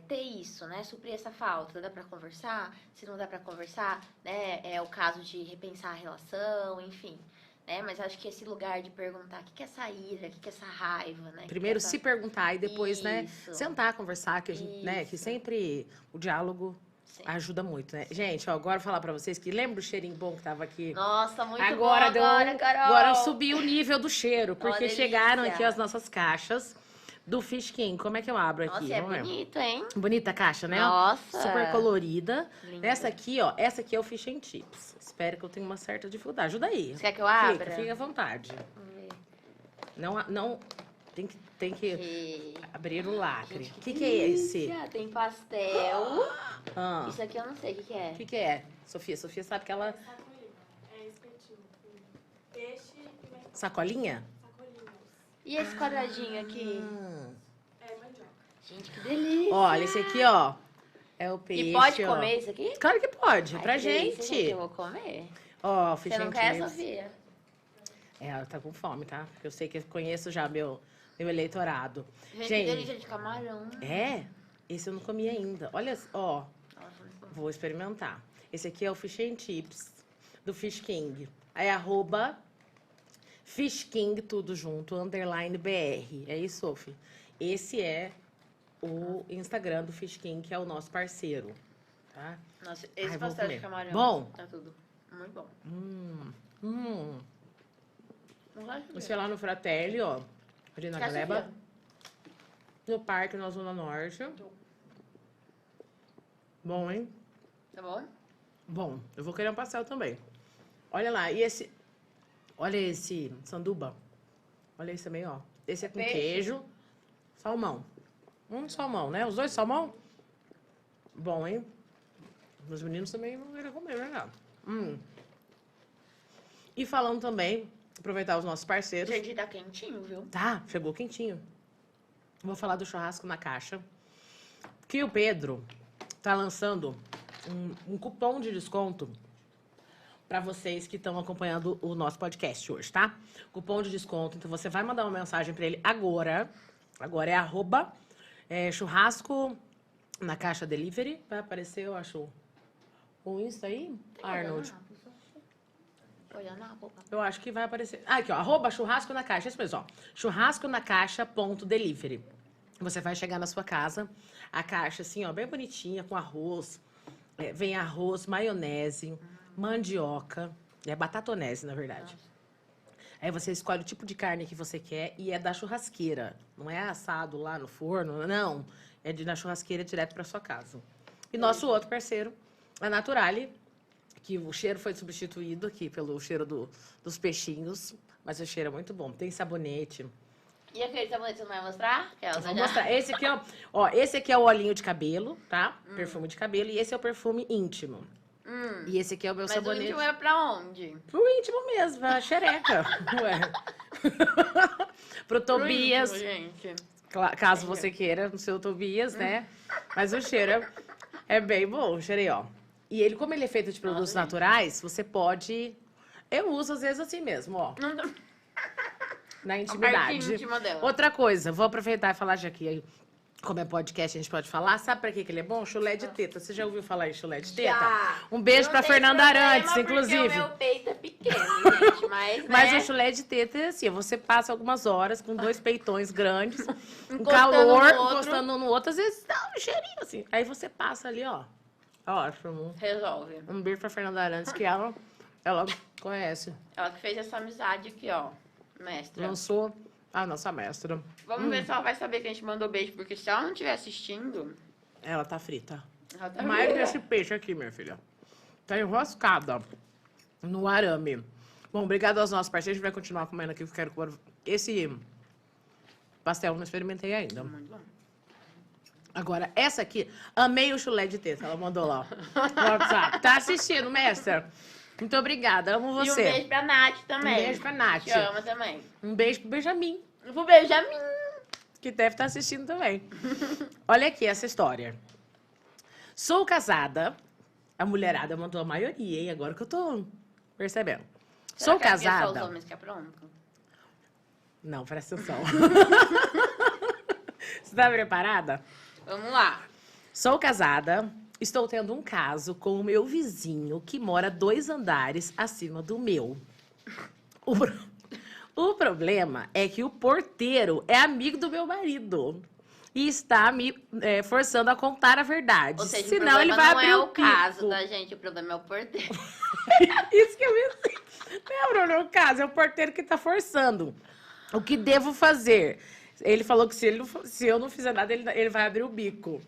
[SPEAKER 2] ter isso, né? Suprir essa falta. Dá pra conversar? Se não dá pra conversar, né? É o caso de repensar a relação, enfim. Né? Mas acho que esse lugar de perguntar o que é essa ira, o que é essa raiva, né?
[SPEAKER 1] Primeiro
[SPEAKER 2] se
[SPEAKER 1] perguntar e depois, né, sentar, conversar, que a gente, né, que sempre o diálogo ajuda muito, né? Gente, ó, agora eu vou falar pra vocês que lembra do cheirinho bom que tava aqui?
[SPEAKER 2] Nossa, muito
[SPEAKER 1] agora
[SPEAKER 2] bom agora, Carol!
[SPEAKER 1] Agora subiu o nível do cheiro, porque chegaram aqui as nossas caixas do Fish King. Como é que eu abro aqui?
[SPEAKER 2] Nossa, é bonito, hein?
[SPEAKER 1] Bonita a caixa, né?
[SPEAKER 2] Nossa!
[SPEAKER 1] Super colorida.
[SPEAKER 2] Linda.
[SPEAKER 1] Essa aqui é o Fish and Chips. Espero que eu tenha uma certa dificuldade. Ajuda aí.
[SPEAKER 2] Você quer que eu abra?
[SPEAKER 1] Fica à vontade.
[SPEAKER 2] Vamos ver.
[SPEAKER 1] Não, tem que abrir o lacre. O que
[SPEAKER 2] é
[SPEAKER 1] esse?
[SPEAKER 2] Tem pastel.
[SPEAKER 1] Ah.
[SPEAKER 2] Isso aqui eu não sei o que é.
[SPEAKER 1] O que é? Sofia sabe que ela...
[SPEAKER 3] É espetinho. Peixe e
[SPEAKER 1] Sacolinha?
[SPEAKER 3] sacolinhas.
[SPEAKER 2] E esse quadradinho aqui?
[SPEAKER 3] É mandioca.
[SPEAKER 2] Gente, que delícia!
[SPEAKER 1] Olha, esse aqui, ó, é o peixe,
[SPEAKER 2] E pode comer isso aqui?
[SPEAKER 1] Claro que pode,
[SPEAKER 2] Ai,
[SPEAKER 1] pra
[SPEAKER 2] que delícia,
[SPEAKER 1] gente.
[SPEAKER 2] Eu vou comer.
[SPEAKER 1] Ó,
[SPEAKER 2] Você não quer, Sofia?
[SPEAKER 1] Ela tá com fome, tá? Porque eu sei que eu conheço já meu eleitorado.
[SPEAKER 2] Gente, que delícia de camarão.
[SPEAKER 1] É? Esse eu não comi ainda. Olha, ó,
[SPEAKER 2] Nossa, muito bom.
[SPEAKER 1] vou experimentar. Esse aqui é o Fish and Chips do Fish King. É @Fish King, tudo junto, _BR. É isso, Sophie? Esse é o Instagram do Fish King, que é o nosso parceiro, tá?
[SPEAKER 2] Nossa, esse
[SPEAKER 1] vou
[SPEAKER 2] pastel de
[SPEAKER 1] comer.
[SPEAKER 2] camarão.
[SPEAKER 1] Bom?
[SPEAKER 2] Tá tudo. Muito bom. Não gosto de
[SPEAKER 1] Esse é lá no Fratelli, ó. Ali na
[SPEAKER 2] Quer,
[SPEAKER 1] Gleba.
[SPEAKER 2] Sofia?
[SPEAKER 1] No parque, na Zona Norte. Bom, hein?
[SPEAKER 2] Tá bom?
[SPEAKER 1] Bom, eu vou querer um pastel também. Olha lá, e esse... Olha esse sanduba. Olha esse também, ó. Esse é com
[SPEAKER 2] Peixe.
[SPEAKER 1] queijo. Salmão. Salmão, né? Os dois salmão? Bom, hein? Os meninos também vão querer comer, né? E falando também, aproveitar os nossos parceiros.
[SPEAKER 2] Gente, tá quentinho, viu?
[SPEAKER 1] Tá, chegou quentinho. Vou falar do churrasco na caixa. Que o Pedro tá lançando um cupom de desconto para vocês que estão acompanhando o nosso podcast hoje, tá? Cupom de desconto. Então você vai mandar uma mensagem para ele agora. Agora é @churrasco na caixa delivery. Vai aparecer, eu acho, o Insta aí, Arnold.
[SPEAKER 2] Olhando a roupa.
[SPEAKER 1] Eu acho que vai aparecer. Ah, aqui, ó. @churrasco na caixa. Isso mesmo, ó. Churrasco na caixa.delivery. Você vai chegar na sua casa, a caixa assim, ó, bem bonitinha, com arroz. Vem arroz, maionese, mandioca. É batatonese, na verdade. Aí você escolhe o tipo de carne que você quer e é da churrasqueira. Não é assado lá no forno, não. É na churrasqueira direto para sua casa. E nosso outro parceiro, a Naturale, que o cheiro foi substituído aqui pelo cheiro dos peixinhos. Mas o cheiro é muito bom. Tem sabonete.
[SPEAKER 2] E aquele sabonete você não vai mostrar?
[SPEAKER 1] Vou mostrar. Esse aqui, ó, esse aqui é o olhinho de cabelo, tá? Perfume de cabelo. E esse é o perfume íntimo. E esse aqui é o meu sabonete.
[SPEAKER 2] Mas o íntimo é pra onde?
[SPEAKER 1] Pro íntimo mesmo, pra xereca. Ué. Pro Tobias.
[SPEAKER 2] Pro íntimo, gente.
[SPEAKER 1] Caso você queira, no seu Tobias, né? Mas o cheiro é bem bom. O cheiro aí, ó. E ele, como ele é feito de produtos naturais, você pode... Eu uso às vezes assim mesmo, ó. Na intimidade. Outra coisa, vou aproveitar e falar já que como é podcast, a gente pode falar. Sabe pra que ele é bom? Chulé de teta. Você já ouviu falar em chulé de teta?
[SPEAKER 2] Já.
[SPEAKER 1] Um beijo pra Fernanda Arantes, inclusive.
[SPEAKER 2] Porque o meu peito é pequeno, gente, mas,
[SPEAKER 1] Mas
[SPEAKER 2] né?
[SPEAKER 1] o chulé de teta é assim, você passa algumas horas com 2 peitões grandes, um
[SPEAKER 2] Encostando
[SPEAKER 1] calor,
[SPEAKER 2] no outro.
[SPEAKER 1] encostando um no outro, às vezes dá um cheirinho assim. Aí você passa ali, ó. Ótimo.
[SPEAKER 2] Resolve.
[SPEAKER 1] Um beijo pra Fernanda Arantes, que ela conhece.
[SPEAKER 2] Ela que fez essa amizade aqui, ó. Mestra.
[SPEAKER 1] Lançou a nossa mestra.
[SPEAKER 2] Vamos ver se ela vai saber que a gente mandou beijo, porque se ela não estiver assistindo...
[SPEAKER 1] Ela tá frita.
[SPEAKER 2] Ela tá
[SPEAKER 1] Mais
[SPEAKER 2] viva.
[SPEAKER 1] desse peixe aqui, minha filha. Tá enroscada no arame. Bom, obrigado aos nossos parceiros. A gente vai continuar comendo aqui. Eu quero comer esse pastel, não experimentei ainda.
[SPEAKER 2] Muito bom.
[SPEAKER 1] Agora, essa aqui, amei o chulé de teta. Ela mandou lá, ó, no WhatsApp. Tá assistindo, mestra? Muito obrigada, amo você.
[SPEAKER 2] E um beijo pra Nath também.
[SPEAKER 1] Um beijo pra Nath.
[SPEAKER 2] Te ama também.
[SPEAKER 1] Um beijo pro Benjamin,
[SPEAKER 2] Pro Benjamin.
[SPEAKER 1] que deve estar assistindo também. Olha aqui essa história. Sou casada. A mulherada mandou a maioria, hein? Agora que eu tô percebendo.
[SPEAKER 2] Será
[SPEAKER 1] Sou
[SPEAKER 2] que é porque
[SPEAKER 1] casada.
[SPEAKER 2] só os homens que aprontam?
[SPEAKER 1] Não, presta atenção. Você tá preparada?
[SPEAKER 2] Vamos lá.
[SPEAKER 1] Sou casada. Estou tendo um caso com o meu vizinho que mora 2 andares acima do meu. O problema é que o porteiro é amigo do meu marido e está me forçando a contar a verdade.
[SPEAKER 2] Ou seja,
[SPEAKER 1] Senão
[SPEAKER 2] o
[SPEAKER 1] ele
[SPEAKER 2] problema
[SPEAKER 1] vai
[SPEAKER 2] não
[SPEAKER 1] abrir
[SPEAKER 2] é
[SPEAKER 1] o
[SPEAKER 2] o caso,
[SPEAKER 1] pico.
[SPEAKER 2] tá, gente? O problema é o porteiro.
[SPEAKER 1] Isso que eu pensei. Não é o problema, o caso, é o porteiro que está forçando. O que devo fazer? Ele falou que se eu não fizer nada, ele vai abrir o bico.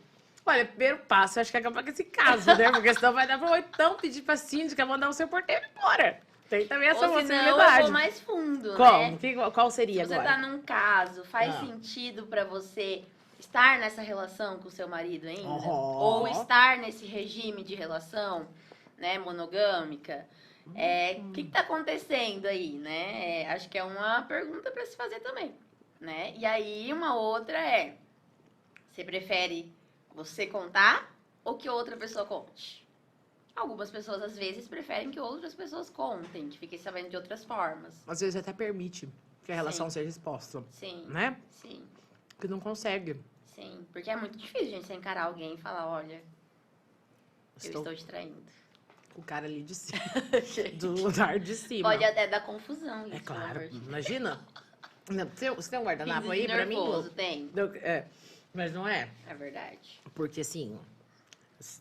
[SPEAKER 1] Olha, primeiro passo, eu acho que é acabar com esse caso, né? Porque senão vai dar pra então pedir pra síndica mandar o seu porteiro embora. Tem também essa
[SPEAKER 2] Ou senão eu
[SPEAKER 1] possibilidade.
[SPEAKER 2] vou mais fundo,
[SPEAKER 1] Como?
[SPEAKER 2] né?
[SPEAKER 1] Qual seria
[SPEAKER 2] Se você
[SPEAKER 1] agora?
[SPEAKER 2] tá num caso, faz
[SPEAKER 1] Ah.
[SPEAKER 2] sentido pra você estar nessa relação com o seu marido ainda?
[SPEAKER 1] Oh.
[SPEAKER 2] Ou estar nesse regime de relação, né, monogâmica? O que tá acontecendo aí, né? Acho que é uma pergunta pra se fazer também, né? E aí, uma outra é, você prefere você contar ou que outra pessoa conte? Algumas pessoas, às vezes, preferem que outras pessoas contem, que fiquem sabendo de outras formas.
[SPEAKER 1] Às vezes até permite que a relação seja exposta,
[SPEAKER 2] Sim,
[SPEAKER 1] né?
[SPEAKER 2] sim.
[SPEAKER 1] Que não consegue.
[SPEAKER 2] Sim, porque é muito difícil, gente, você encarar alguém e falar, olha, eu estou te traindo.
[SPEAKER 1] com o cara ali de cima, do andar de cima.
[SPEAKER 2] Pode até dar confusão isso,
[SPEAKER 1] É claro,
[SPEAKER 2] pelo amor de Deus.
[SPEAKER 1] imagina. Não, você tem um guardanapo
[SPEAKER 2] Crise
[SPEAKER 1] aí
[SPEAKER 2] de
[SPEAKER 1] pra mim?
[SPEAKER 2] nervoso, tem.
[SPEAKER 1] Mas não é.
[SPEAKER 2] É verdade.
[SPEAKER 1] Porque assim,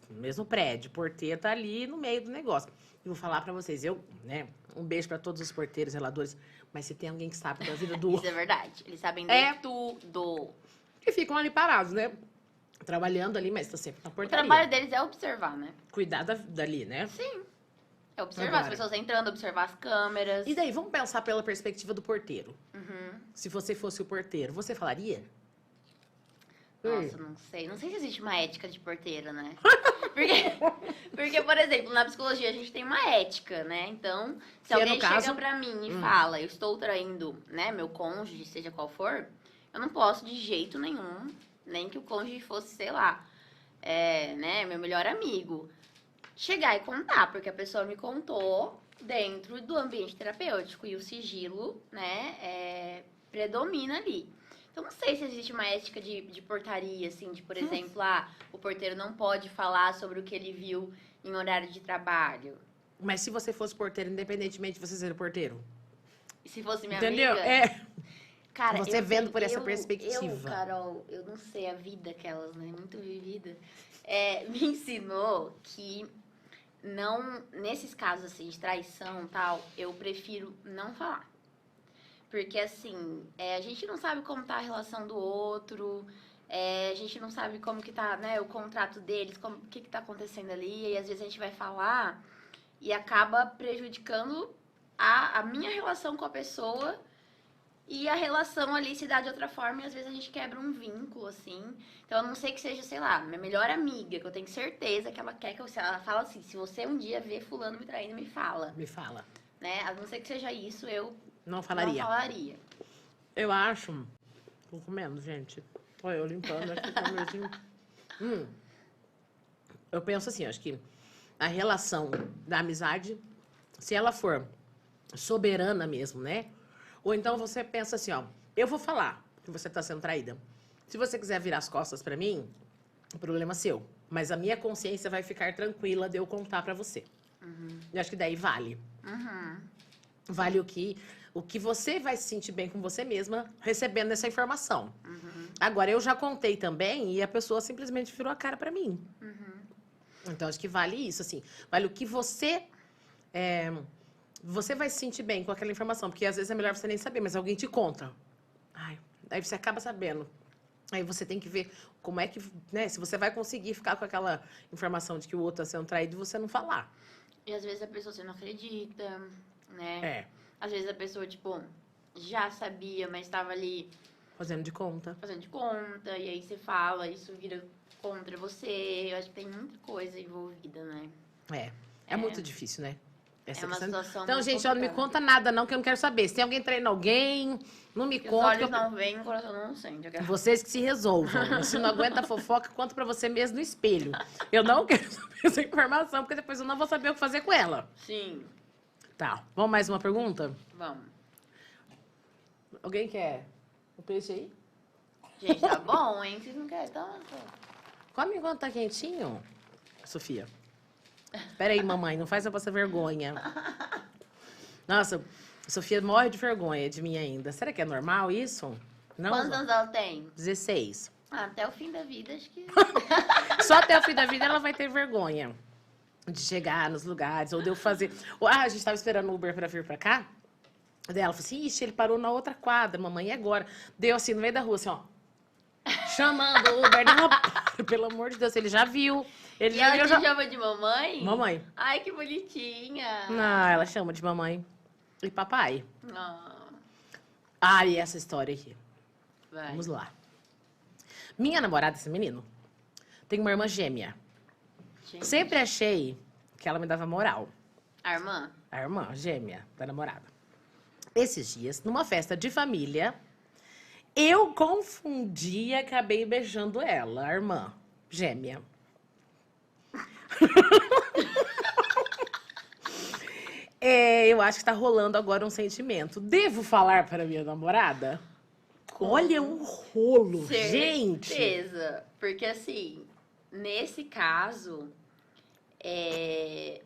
[SPEAKER 1] mesmo prédio, porteiro tá ali no meio do negócio. E vou falar pra vocês, né? Um beijo pra todos os porteiros, zeladores. Mas se tem alguém que sabe da vida do
[SPEAKER 2] Isso é verdade. Eles sabem de
[SPEAKER 1] É.
[SPEAKER 2] tudo.
[SPEAKER 1] que ficam ali parados, né? Trabalhando ali, mas tá sempre na
[SPEAKER 2] O
[SPEAKER 1] portaria.
[SPEAKER 2] trabalho deles é observar, né?
[SPEAKER 1] Cuidar dali, né?
[SPEAKER 2] Sim. É observar
[SPEAKER 1] Agora.
[SPEAKER 2] as pessoas entrando, observar as câmeras.
[SPEAKER 1] E daí, vamos pensar pela perspectiva do porteiro.
[SPEAKER 2] Uhum.
[SPEAKER 1] Se você fosse o porteiro, você falaria?
[SPEAKER 2] Nossa, não sei. Não sei se existe uma ética de porteiro, né? Porque, por exemplo, na psicologia a gente tem uma ética, né? Então, se
[SPEAKER 1] Que é,
[SPEAKER 2] alguém
[SPEAKER 1] no caso,
[SPEAKER 2] chega pra mim e fala, eu estou traindo, né, meu cônjuge, seja qual for, eu não posso de jeito nenhum, nem que o cônjuge fosse, sei lá, né, meu melhor amigo, chegar e contar, porque a pessoa me contou dentro do ambiente terapêutico e o sigilo, né, predomina ali. Então, não sei se existe uma ética de portaria, assim, de, por exemplo, o porteiro não pode falar sobre o que ele viu em horário de trabalho.
[SPEAKER 1] Mas se você fosse porteiro, independentemente de você ser o porteiro.
[SPEAKER 2] E se fosse minha
[SPEAKER 1] Entendeu?
[SPEAKER 2] amiga... Cara,
[SPEAKER 1] Você vendo por essa perspectiva.
[SPEAKER 2] Eu, Carol, eu não sei a vida aquelas, né? Muito vivida. Me ensinou que não... Nesses casos, assim, de traição e tal, eu prefiro não falar. Porque, assim, a gente não sabe como tá a relação do outro, a gente não sabe como que tá, né, o contrato deles, o que tá acontecendo ali, e às vezes a gente vai falar e acaba prejudicando a minha relação com a pessoa e a relação ali se dá de outra forma e às vezes a gente quebra um vínculo, assim. Então, a não sei que seja, sei lá, minha melhor amiga, que eu tenho certeza que ela quer que eu... Ela fala assim, se você um dia ver fulano me traindo, me fala.
[SPEAKER 1] Me fala.
[SPEAKER 2] Né? A não ser que seja isso, eu
[SPEAKER 1] não falaria.
[SPEAKER 2] Não falaria.
[SPEAKER 1] Eu acho... Tô comendo, gente. Olha, eu limpando aqui. Eu penso assim, acho que a relação da amizade, se ela for soberana mesmo, né? Ou então você pensa assim, ó, eu vou falar que você tá sendo traída. Se você quiser virar as costas pra mim, o problema é seu. Mas a minha consciência vai ficar tranquila de eu contar pra você. Eu acho que daí vale. Vale o que você vai se sentir bem com você mesma recebendo essa informação. Agora, eu já contei também e a pessoa simplesmente virou a cara pra mim. Então, acho que vale isso, assim. Vale o que você... você vai se sentir bem com aquela informação, porque às vezes é melhor você nem saber, mas alguém te conta. Aí você acaba sabendo. Aí você tem que ver como é que, né, se você vai conseguir ficar com aquela informação de que o outro está sendo traído e você não falar.
[SPEAKER 2] E às vezes a pessoa você não acredita, né?
[SPEAKER 1] É.
[SPEAKER 2] Às vezes a pessoa, tipo, já sabia, mas estava ali...
[SPEAKER 1] Fazendo de conta.
[SPEAKER 2] E aí você fala, isso vira contra você. Eu acho que tem muita coisa envolvida, né?
[SPEAKER 1] É muito difícil, né?
[SPEAKER 2] Essa uma situação
[SPEAKER 1] então,
[SPEAKER 2] muito
[SPEAKER 1] gente, ó, não me conta nada, não, que eu não quero saber. Se tem alguém traindo alguém, não me conta.
[SPEAKER 2] Os olhos não veem, o coração não sente.
[SPEAKER 1] Vocês que se resolvam. Se não aguenta a fofoca, conta pra você mesmo no espelho. Eu não quero saber essa informação, porque depois eu não vou saber o que fazer com ela.
[SPEAKER 2] Sim.
[SPEAKER 1] Tá. Vamos mais uma pergunta?
[SPEAKER 2] Vamos.
[SPEAKER 1] Alguém quer o peixe aí?
[SPEAKER 2] Gente, tá bom, hein? Vocês não querem? Então...
[SPEAKER 1] Come enquanto tá quentinho, Sofia. Espera aí, mamãe, não faz eu passar vergonha. Nossa, Sofia morre de vergonha de mim ainda. Será que é normal isso? Não?
[SPEAKER 2] Quantos anos ela tem?
[SPEAKER 1] 16.
[SPEAKER 2] Até o fim da vida, acho que...
[SPEAKER 1] Só até o fim da vida ela vai ter vergonha de chegar nos lugares, ou de eu fazer... a gente tava esperando o Uber pra vir pra cá. Daí ela falou assim, ixi, ele parou na outra quadra, mamãe, e agora? Deu assim, no meio da rua, assim, ó. Chamando o Uber. Não, pelo amor de Deus, ele já viu. Ele
[SPEAKER 2] e
[SPEAKER 1] já
[SPEAKER 2] ela
[SPEAKER 1] viu,
[SPEAKER 2] te chama de mamãe?
[SPEAKER 1] Mamãe.
[SPEAKER 2] Ai, que bonitinha.
[SPEAKER 1] Não, ela chama de mamãe e papai. E essa história aqui.
[SPEAKER 2] Vai.
[SPEAKER 1] Vamos lá. Minha namorada, esse menino, tem uma irmã gêmea.
[SPEAKER 2] Gente.
[SPEAKER 1] Sempre achei que ela me dava moral.
[SPEAKER 2] A irmã?
[SPEAKER 1] A irmã gêmea da namorada. Esses dias, numa festa de família, eu confundi e acabei beijando ela, a irmã gêmea. Eu acho que tá rolando agora um sentimento. Devo falar para minha namorada? Olha o rolo, gente!
[SPEAKER 2] Certeza. Porque, assim, nesse caso, é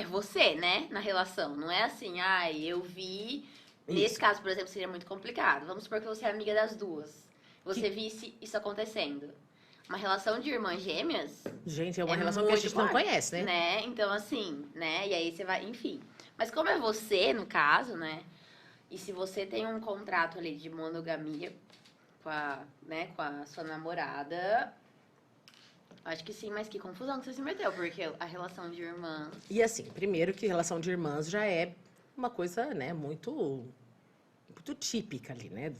[SPEAKER 2] você, né? Na relação. Não é assim, eu vi... Nesse caso, por exemplo, seria muito complicado. Vamos supor que você é amiga das duas. Você visse isso acontecendo. Uma relação de irmãs gêmeas...
[SPEAKER 1] Gente, é uma relação que a gente não conhece,
[SPEAKER 2] né? Então, assim, né? E aí você vai... Enfim. Mas como é você, no caso, né? E se você tem um contrato ali de monogamia com a sua namorada... Acho que sim, mas que confusão que você se meteu. Porque a relação de irmãs...
[SPEAKER 1] E assim, primeiro que relação de irmãs já é uma coisa, né? Muito típica ali, né?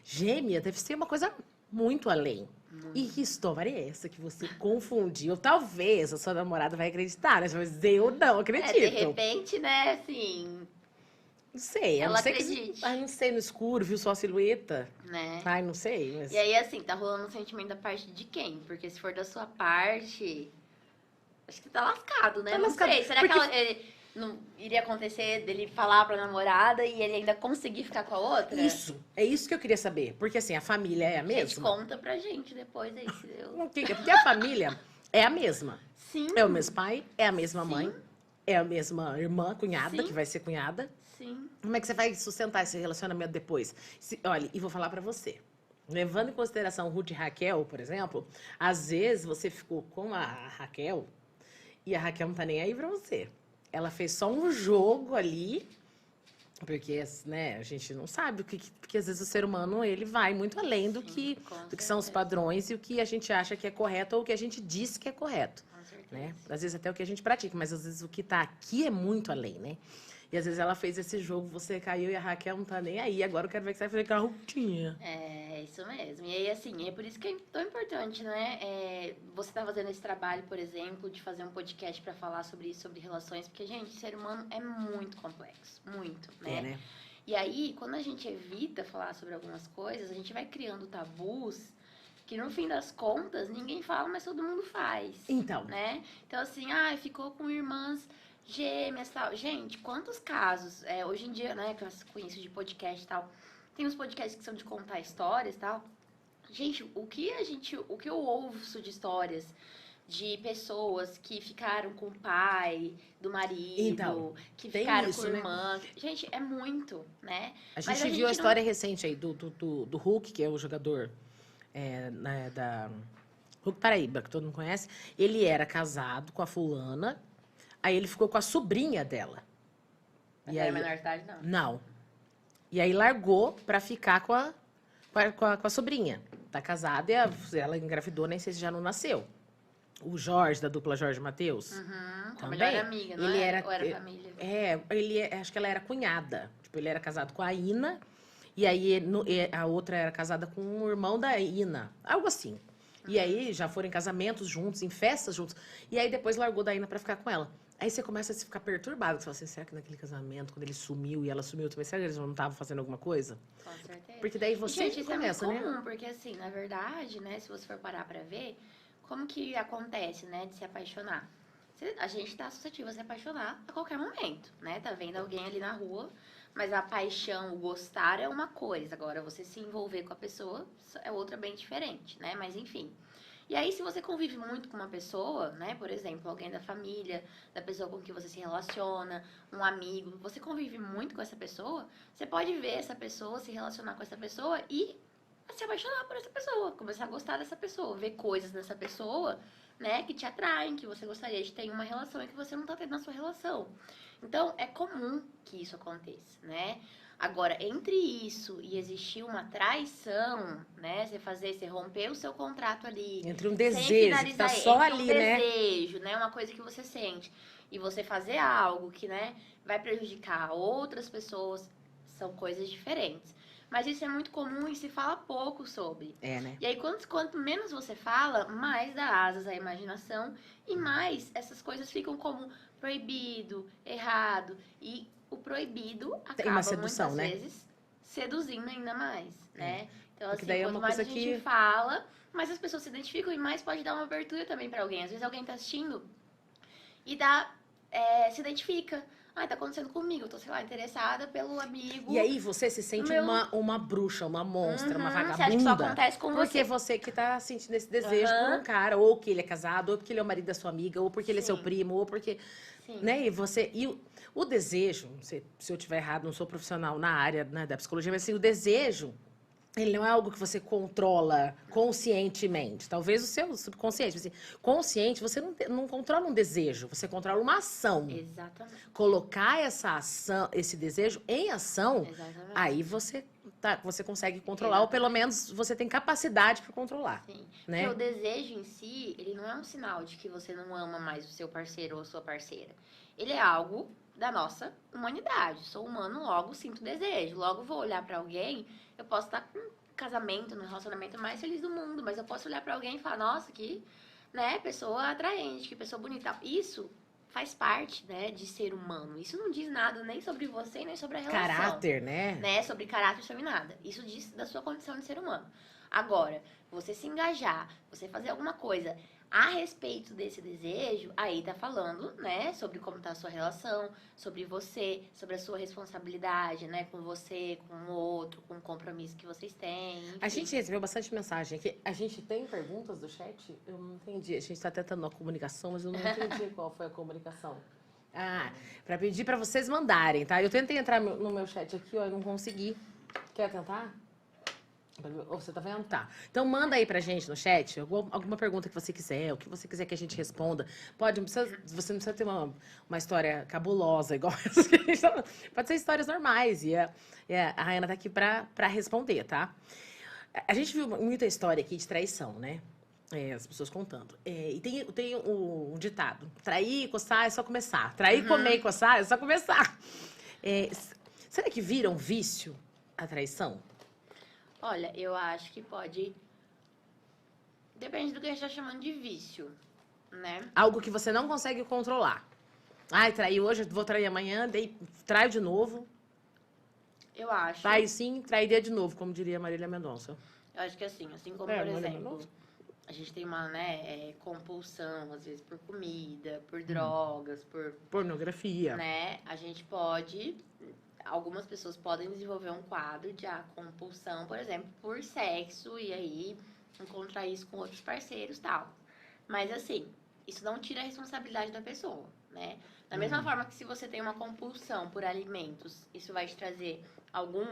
[SPEAKER 1] Gêmea deve ser uma coisa muito além. E que história é essa que você confundiu? Talvez a sua namorada vai acreditar, né? Mas eu não acredito.
[SPEAKER 2] De repente, né, assim...
[SPEAKER 1] Não sei.
[SPEAKER 2] Ela acredite.
[SPEAKER 1] Não sei, no escuro, viu só a silhueta.
[SPEAKER 2] Né?
[SPEAKER 1] Ai, não sei. Mas...
[SPEAKER 2] E aí, assim, tá rolando um sentimento da parte de quem? Porque se for da sua parte... Acho que tá lascado, né?
[SPEAKER 1] Tá
[SPEAKER 2] não
[SPEAKER 1] lascado.
[SPEAKER 2] sei. Será que ele não iria acontecer dele falar pra namorada e ele ainda conseguir ficar com a outra?
[SPEAKER 1] Isso. É isso que eu queria saber. Porque, assim, a família é a mesma.
[SPEAKER 2] Gente, conta pra gente depois aí, se deu.
[SPEAKER 1] Porque a família é a mesma.
[SPEAKER 2] Sim.
[SPEAKER 1] É o mesmo pai, é a mesma
[SPEAKER 2] Sim.
[SPEAKER 1] mãe, é a mesma irmã, cunhada,
[SPEAKER 2] Sim.
[SPEAKER 1] que vai ser cunhada.
[SPEAKER 2] Sim.
[SPEAKER 1] Como é que você vai sustentar esse relacionamento depois? Olha, e vou falar pra você. Levando em consideração Ruth e Raquel, por exemplo, às vezes você ficou com a Raquel e a Raquel não tá nem aí pra você. Ela fez só um jogo ali, porque, né, a gente não sabe, porque às vezes o ser humano, ele vai muito além do que são os padrões e o que a gente acha que é correto ou o que a gente diz que é correto.
[SPEAKER 2] Com certeza.
[SPEAKER 1] né? Às vezes até o que a gente pratica, mas às vezes o que tá aqui é muito além, né? E às vezes ela fez esse jogo, você caiu e a Raquel não tá nem aí. Agora eu quero ver o que você vai fazer com a Rutinha.
[SPEAKER 2] É, isso mesmo. E aí, assim, é por isso que é tão importante, né? Você tá fazendo esse trabalho, por exemplo, de fazer um podcast pra falar sobre isso, sobre relações, porque, gente, o ser humano é muito complexo. Muito, né?
[SPEAKER 1] Né?
[SPEAKER 2] E aí, quando a gente evita falar sobre algumas coisas, a gente vai criando tabus que, no fim das contas, ninguém fala, mas todo mundo faz.
[SPEAKER 1] Então.
[SPEAKER 2] Né? Então, assim, ficou com irmãs gêmeas e tal. Gente, quantos casos, hoje em dia, né, com isso de podcast e tal, tem uns podcasts que são de contar histórias e tal. Gente, o que eu ouço de histórias de pessoas que ficaram com o pai do marido,
[SPEAKER 1] então,
[SPEAKER 2] que ficaram
[SPEAKER 1] isso,
[SPEAKER 2] com a
[SPEAKER 1] né?
[SPEAKER 2] irmã. Gente, é muito, né?
[SPEAKER 1] A gente viu a história recente aí do Hulk, que é o jogador da Hulk Paraíba, que todo mundo conhece. Ele era casado com a fulana, aí ele ficou com a sobrinha dela.
[SPEAKER 2] Mas era menor de idade, não?
[SPEAKER 1] Não. E aí largou pra ficar com a sobrinha. Tá casada e ela engravidou, nem sei se já não nasceu. O Jorge, da dupla Jorge Mateus.
[SPEAKER 2] A melhor amiga, não
[SPEAKER 1] ele
[SPEAKER 2] era? Ou era família?
[SPEAKER 1] Acho que ela era cunhada. Tipo, ele era casado com a Ina. E aí a outra era casada com o irmão da Ina. Algo assim. E aí já foram em casamentos juntos, em festas juntos. E aí depois largou da Ina pra ficar com ela. Aí você começa a ficar perturbado. Você fala assim, será que naquele casamento, quando ele sumiu e ela sumiu também, será que eles não estavam fazendo alguma coisa?
[SPEAKER 2] Com certeza.
[SPEAKER 1] Porque daí você
[SPEAKER 2] gente, isso
[SPEAKER 1] começa,
[SPEAKER 2] é muito comum,
[SPEAKER 1] né?
[SPEAKER 2] porque assim, na verdade, né, se você for parar pra ver, como que acontece, né, de se apaixonar? A gente tá suscetível a se apaixonar a qualquer momento, né? Tá vendo alguém ali na rua, mas a paixão, o gostar é uma coisa. Agora, você se envolver com a pessoa é outra bem diferente, né? Mas enfim. E aí, se você convive muito com uma pessoa, né? Por exemplo, alguém da família, da pessoa com que você se relaciona, um amigo, você convive muito com essa pessoa, você pode ver essa pessoa, se relacionar com essa pessoa e se apaixonar por essa pessoa, começar a gostar dessa pessoa, ver coisas nessa pessoa, né, que te atraem, que você gostaria de ter em uma relação e que você não tá tendo na sua relação. Então, é comum que isso aconteça, né? Agora, entre isso e existir uma traição, né, você romper o seu contrato ali,
[SPEAKER 1] entre um desejo que tá só ali, né?
[SPEAKER 2] Um desejo, né, uma coisa que você sente, e você fazer algo que, né, vai prejudicar outras pessoas, são coisas diferentes. Mas isso é muito comum e se fala pouco sobre.
[SPEAKER 1] Né?
[SPEAKER 2] E aí, quanto menos você fala, mais dá asas à imaginação e mais essas coisas ficam como proibido, errado. E o proibido acaba,
[SPEAKER 1] uma sedução,
[SPEAKER 2] muitas
[SPEAKER 1] né?
[SPEAKER 2] vezes, seduzindo ainda mais, né? Então,
[SPEAKER 1] porque
[SPEAKER 2] assim,
[SPEAKER 1] daí
[SPEAKER 2] quanto mais a gente fala, mais as pessoas se identificam e mais pode dar uma abertura também pra alguém. Às vezes alguém tá assistindo e se identifica. Tá acontecendo comigo, eu tô, sei lá, interessada pelo amigo.
[SPEAKER 1] E aí você se sente uma bruxa, uma monstra, uma vagabunda.
[SPEAKER 2] Você acha que só acontece com você?
[SPEAKER 1] Porque você que tá sentindo esse desejo por um cara, ou que ele é casado, ou porque ele é o marido da sua amiga, ou porque ele é seu primo, ou porque...
[SPEAKER 2] Sim.
[SPEAKER 1] Né? E o desejo, não sei se eu estiver errado, não sou profissional na área, né, da psicologia, mas assim, o desejo... Ele não é algo que você controla conscientemente. Talvez o seu subconsciente. Assim, consciente, você não controla um desejo, você controla uma ação.
[SPEAKER 2] Exatamente.
[SPEAKER 1] Colocar essa ação, esse desejo em ação,
[SPEAKER 2] Exatamente.
[SPEAKER 1] aí você consegue controlar, ou pelo menos você tem capacidade para controlar.
[SPEAKER 2] Sim.
[SPEAKER 1] Né?
[SPEAKER 2] Porque o desejo em si, ele não é um sinal de que você não ama mais o seu parceiro ou a sua parceira. Ele é algo da nossa humanidade. Sou humano, logo sinto desejo. Logo vou olhar para alguém, eu posso estar com um casamento, no relacionamento mais feliz do mundo, mas eu posso olhar para alguém e falar, nossa, que, né, pessoa atraente, que pessoa bonita. Isso faz parte, né, de ser humano. Isso não diz nada nem sobre você, nem sobre a relação.
[SPEAKER 1] Caráter, né?
[SPEAKER 2] Sobre caráter, sobre nada. Isso diz da sua condição de ser humano. Agora, você se engajar, você fazer alguma coisa a respeito desse desejo, aí tá falando, né, sobre como tá a sua relação, sobre você, sobre a sua responsabilidade, né, com você, com o outro, com o compromisso que vocês têm. Enfim.
[SPEAKER 1] A gente recebeu bastante mensagem aqui. A gente tem perguntas do chat? Eu não entendi. A gente tá tentando uma comunicação, mas eu não entendi qual foi a comunicação. Para pedir para vocês mandarem, tá? Eu tentei entrar no meu chat aqui, ó, eu não consegui. Quer tentar? Você tá vendo? Tá. Então manda aí pra gente no chat alguma pergunta que você quiser, o que você quiser que a gente responda. Você não precisa ter uma história cabulosa igual essa que a gente tá falando. Pode ser histórias normais. E a Rayana tá aqui pra responder, tá? A gente viu muita história aqui de traição, né? As pessoas contando. E tem um ditado: trair e coçar é só começar. Trair, comer e coçar é só começar. Será que vira um vício a traição?
[SPEAKER 2] Olha, eu acho que pode... Depende do que a gente tá chamando de vício, né?
[SPEAKER 1] Algo que você não consegue controlar. Ai, traí hoje, vou trair amanhã, daí traio de novo.
[SPEAKER 2] Eu acho.
[SPEAKER 1] Trai sim, trairia de novo, como diria Marília Mendonça.
[SPEAKER 2] Eu acho que assim como, por exemplo, a gente tem uma, compulsão, às vezes, por comida, por drogas, por...
[SPEAKER 1] Pornografia.
[SPEAKER 2] Né? A gente pode... Algumas pessoas podem desenvolver um quadro de compulsão, por exemplo, por sexo, e aí encontrar isso com outros parceiros e tal. Mas, assim, isso não tira a responsabilidade da pessoa, né? Da mesma forma que se você tem uma compulsão por alimentos, isso vai te trazer algum,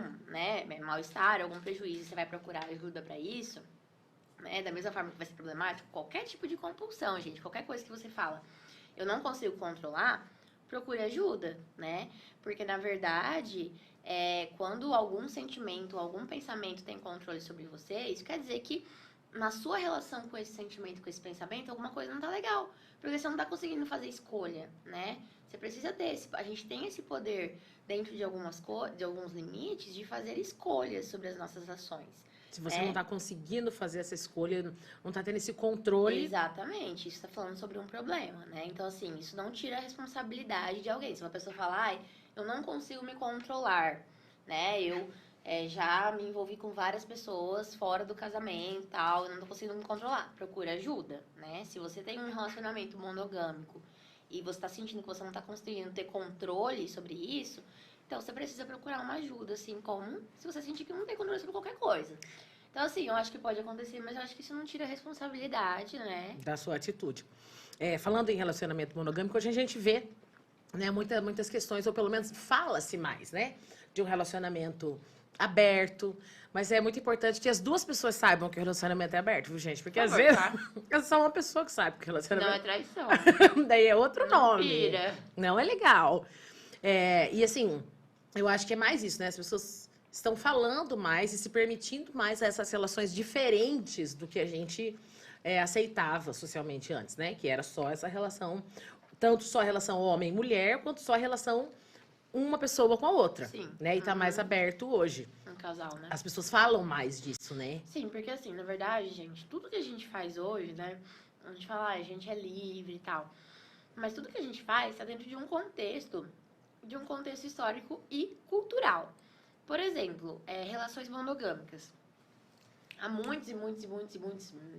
[SPEAKER 2] mal-estar, algum prejuízo, você vai procurar ajuda para isso, né? Da mesma forma que vai ser problemático, qualquer tipo de compulsão, gente, qualquer coisa que você fala, eu não consigo controlar, procure ajuda, né? Porque, na verdade, quando algum sentimento, algum pensamento tem controle sobre você, isso quer dizer que na sua relação com esse sentimento, com esse pensamento, alguma coisa não tá legal. Porque você não tá conseguindo fazer escolha, né? Você precisa ter a gente tem esse poder dentro de alguns limites de fazer escolhas sobre as nossas ações.
[SPEAKER 1] Se você não tá conseguindo fazer essa escolha, não tá tendo esse controle...
[SPEAKER 2] Exatamente, isso tá falando sobre um problema, né? Então, assim, isso não tira a responsabilidade de alguém. Se uma pessoa fala, eu não consigo me controlar, né? Eu já me envolvi com várias pessoas fora do casamento e tal, eu não tô conseguindo me controlar. Procura ajuda, né? Se você tem um relacionamento monogâmico e você tá sentindo que você não tá conseguindo ter controle sobre isso, então você precisa procurar uma ajuda, assim como se você sentir que não tem controle sobre qualquer coisa. Então, assim, eu acho que pode acontecer, mas eu acho que isso não tira a responsabilidade, né?
[SPEAKER 1] Da sua atitude. Falando em relacionamento monogâmico, hoje a gente vê, né, muitas questões, ou pelo menos fala-se mais, né? De um relacionamento aberto. Mas é muito importante que as duas pessoas saibam que o relacionamento é aberto, viu, gente? Porque às vezes é só uma pessoa que sabe que o relacionamento...
[SPEAKER 2] Não é traição.
[SPEAKER 1] Daí é outro nome.
[SPEAKER 2] Mentira.
[SPEAKER 1] Não é legal. E assim, eu acho que é mais isso, né? As pessoas estão falando mais e se permitindo mais essas relações diferentes do que a gente aceitava socialmente antes, né? Que era só essa relação, tanto só a relação homem-mulher, quanto só a relação uma pessoa com a outra.
[SPEAKER 2] Sim.
[SPEAKER 1] Né? E tá mais aberto hoje.
[SPEAKER 2] Um casal, né?
[SPEAKER 1] As pessoas falam mais disso, né?
[SPEAKER 2] Sim, porque assim, na verdade, gente, tudo que a gente faz hoje, né? A gente fala, a gente é livre e tal. Mas tudo que a gente faz está dentro de um contexto histórico e cultural. Por exemplo, relações monogâmicas. Há muitos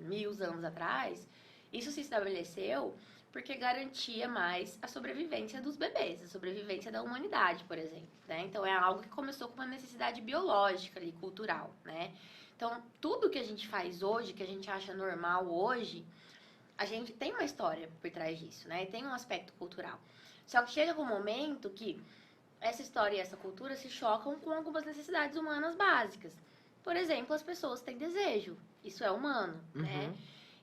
[SPEAKER 2] mil anos atrás, isso se estabeleceu porque garantia mais a sobrevivência dos bebês, a sobrevivência da humanidade, por exemplo, né? Então, é algo que começou com uma necessidade biológica ali, cultural, né? Então, tudo que a gente faz hoje, que a gente acha normal hoje, a gente tem uma história por trás disso, né? E tem um aspecto cultural. Só que chega um momento que essa história e essa cultura se chocam com algumas necessidades humanas básicas. Por exemplo, as pessoas têm desejo. Isso é humano, né?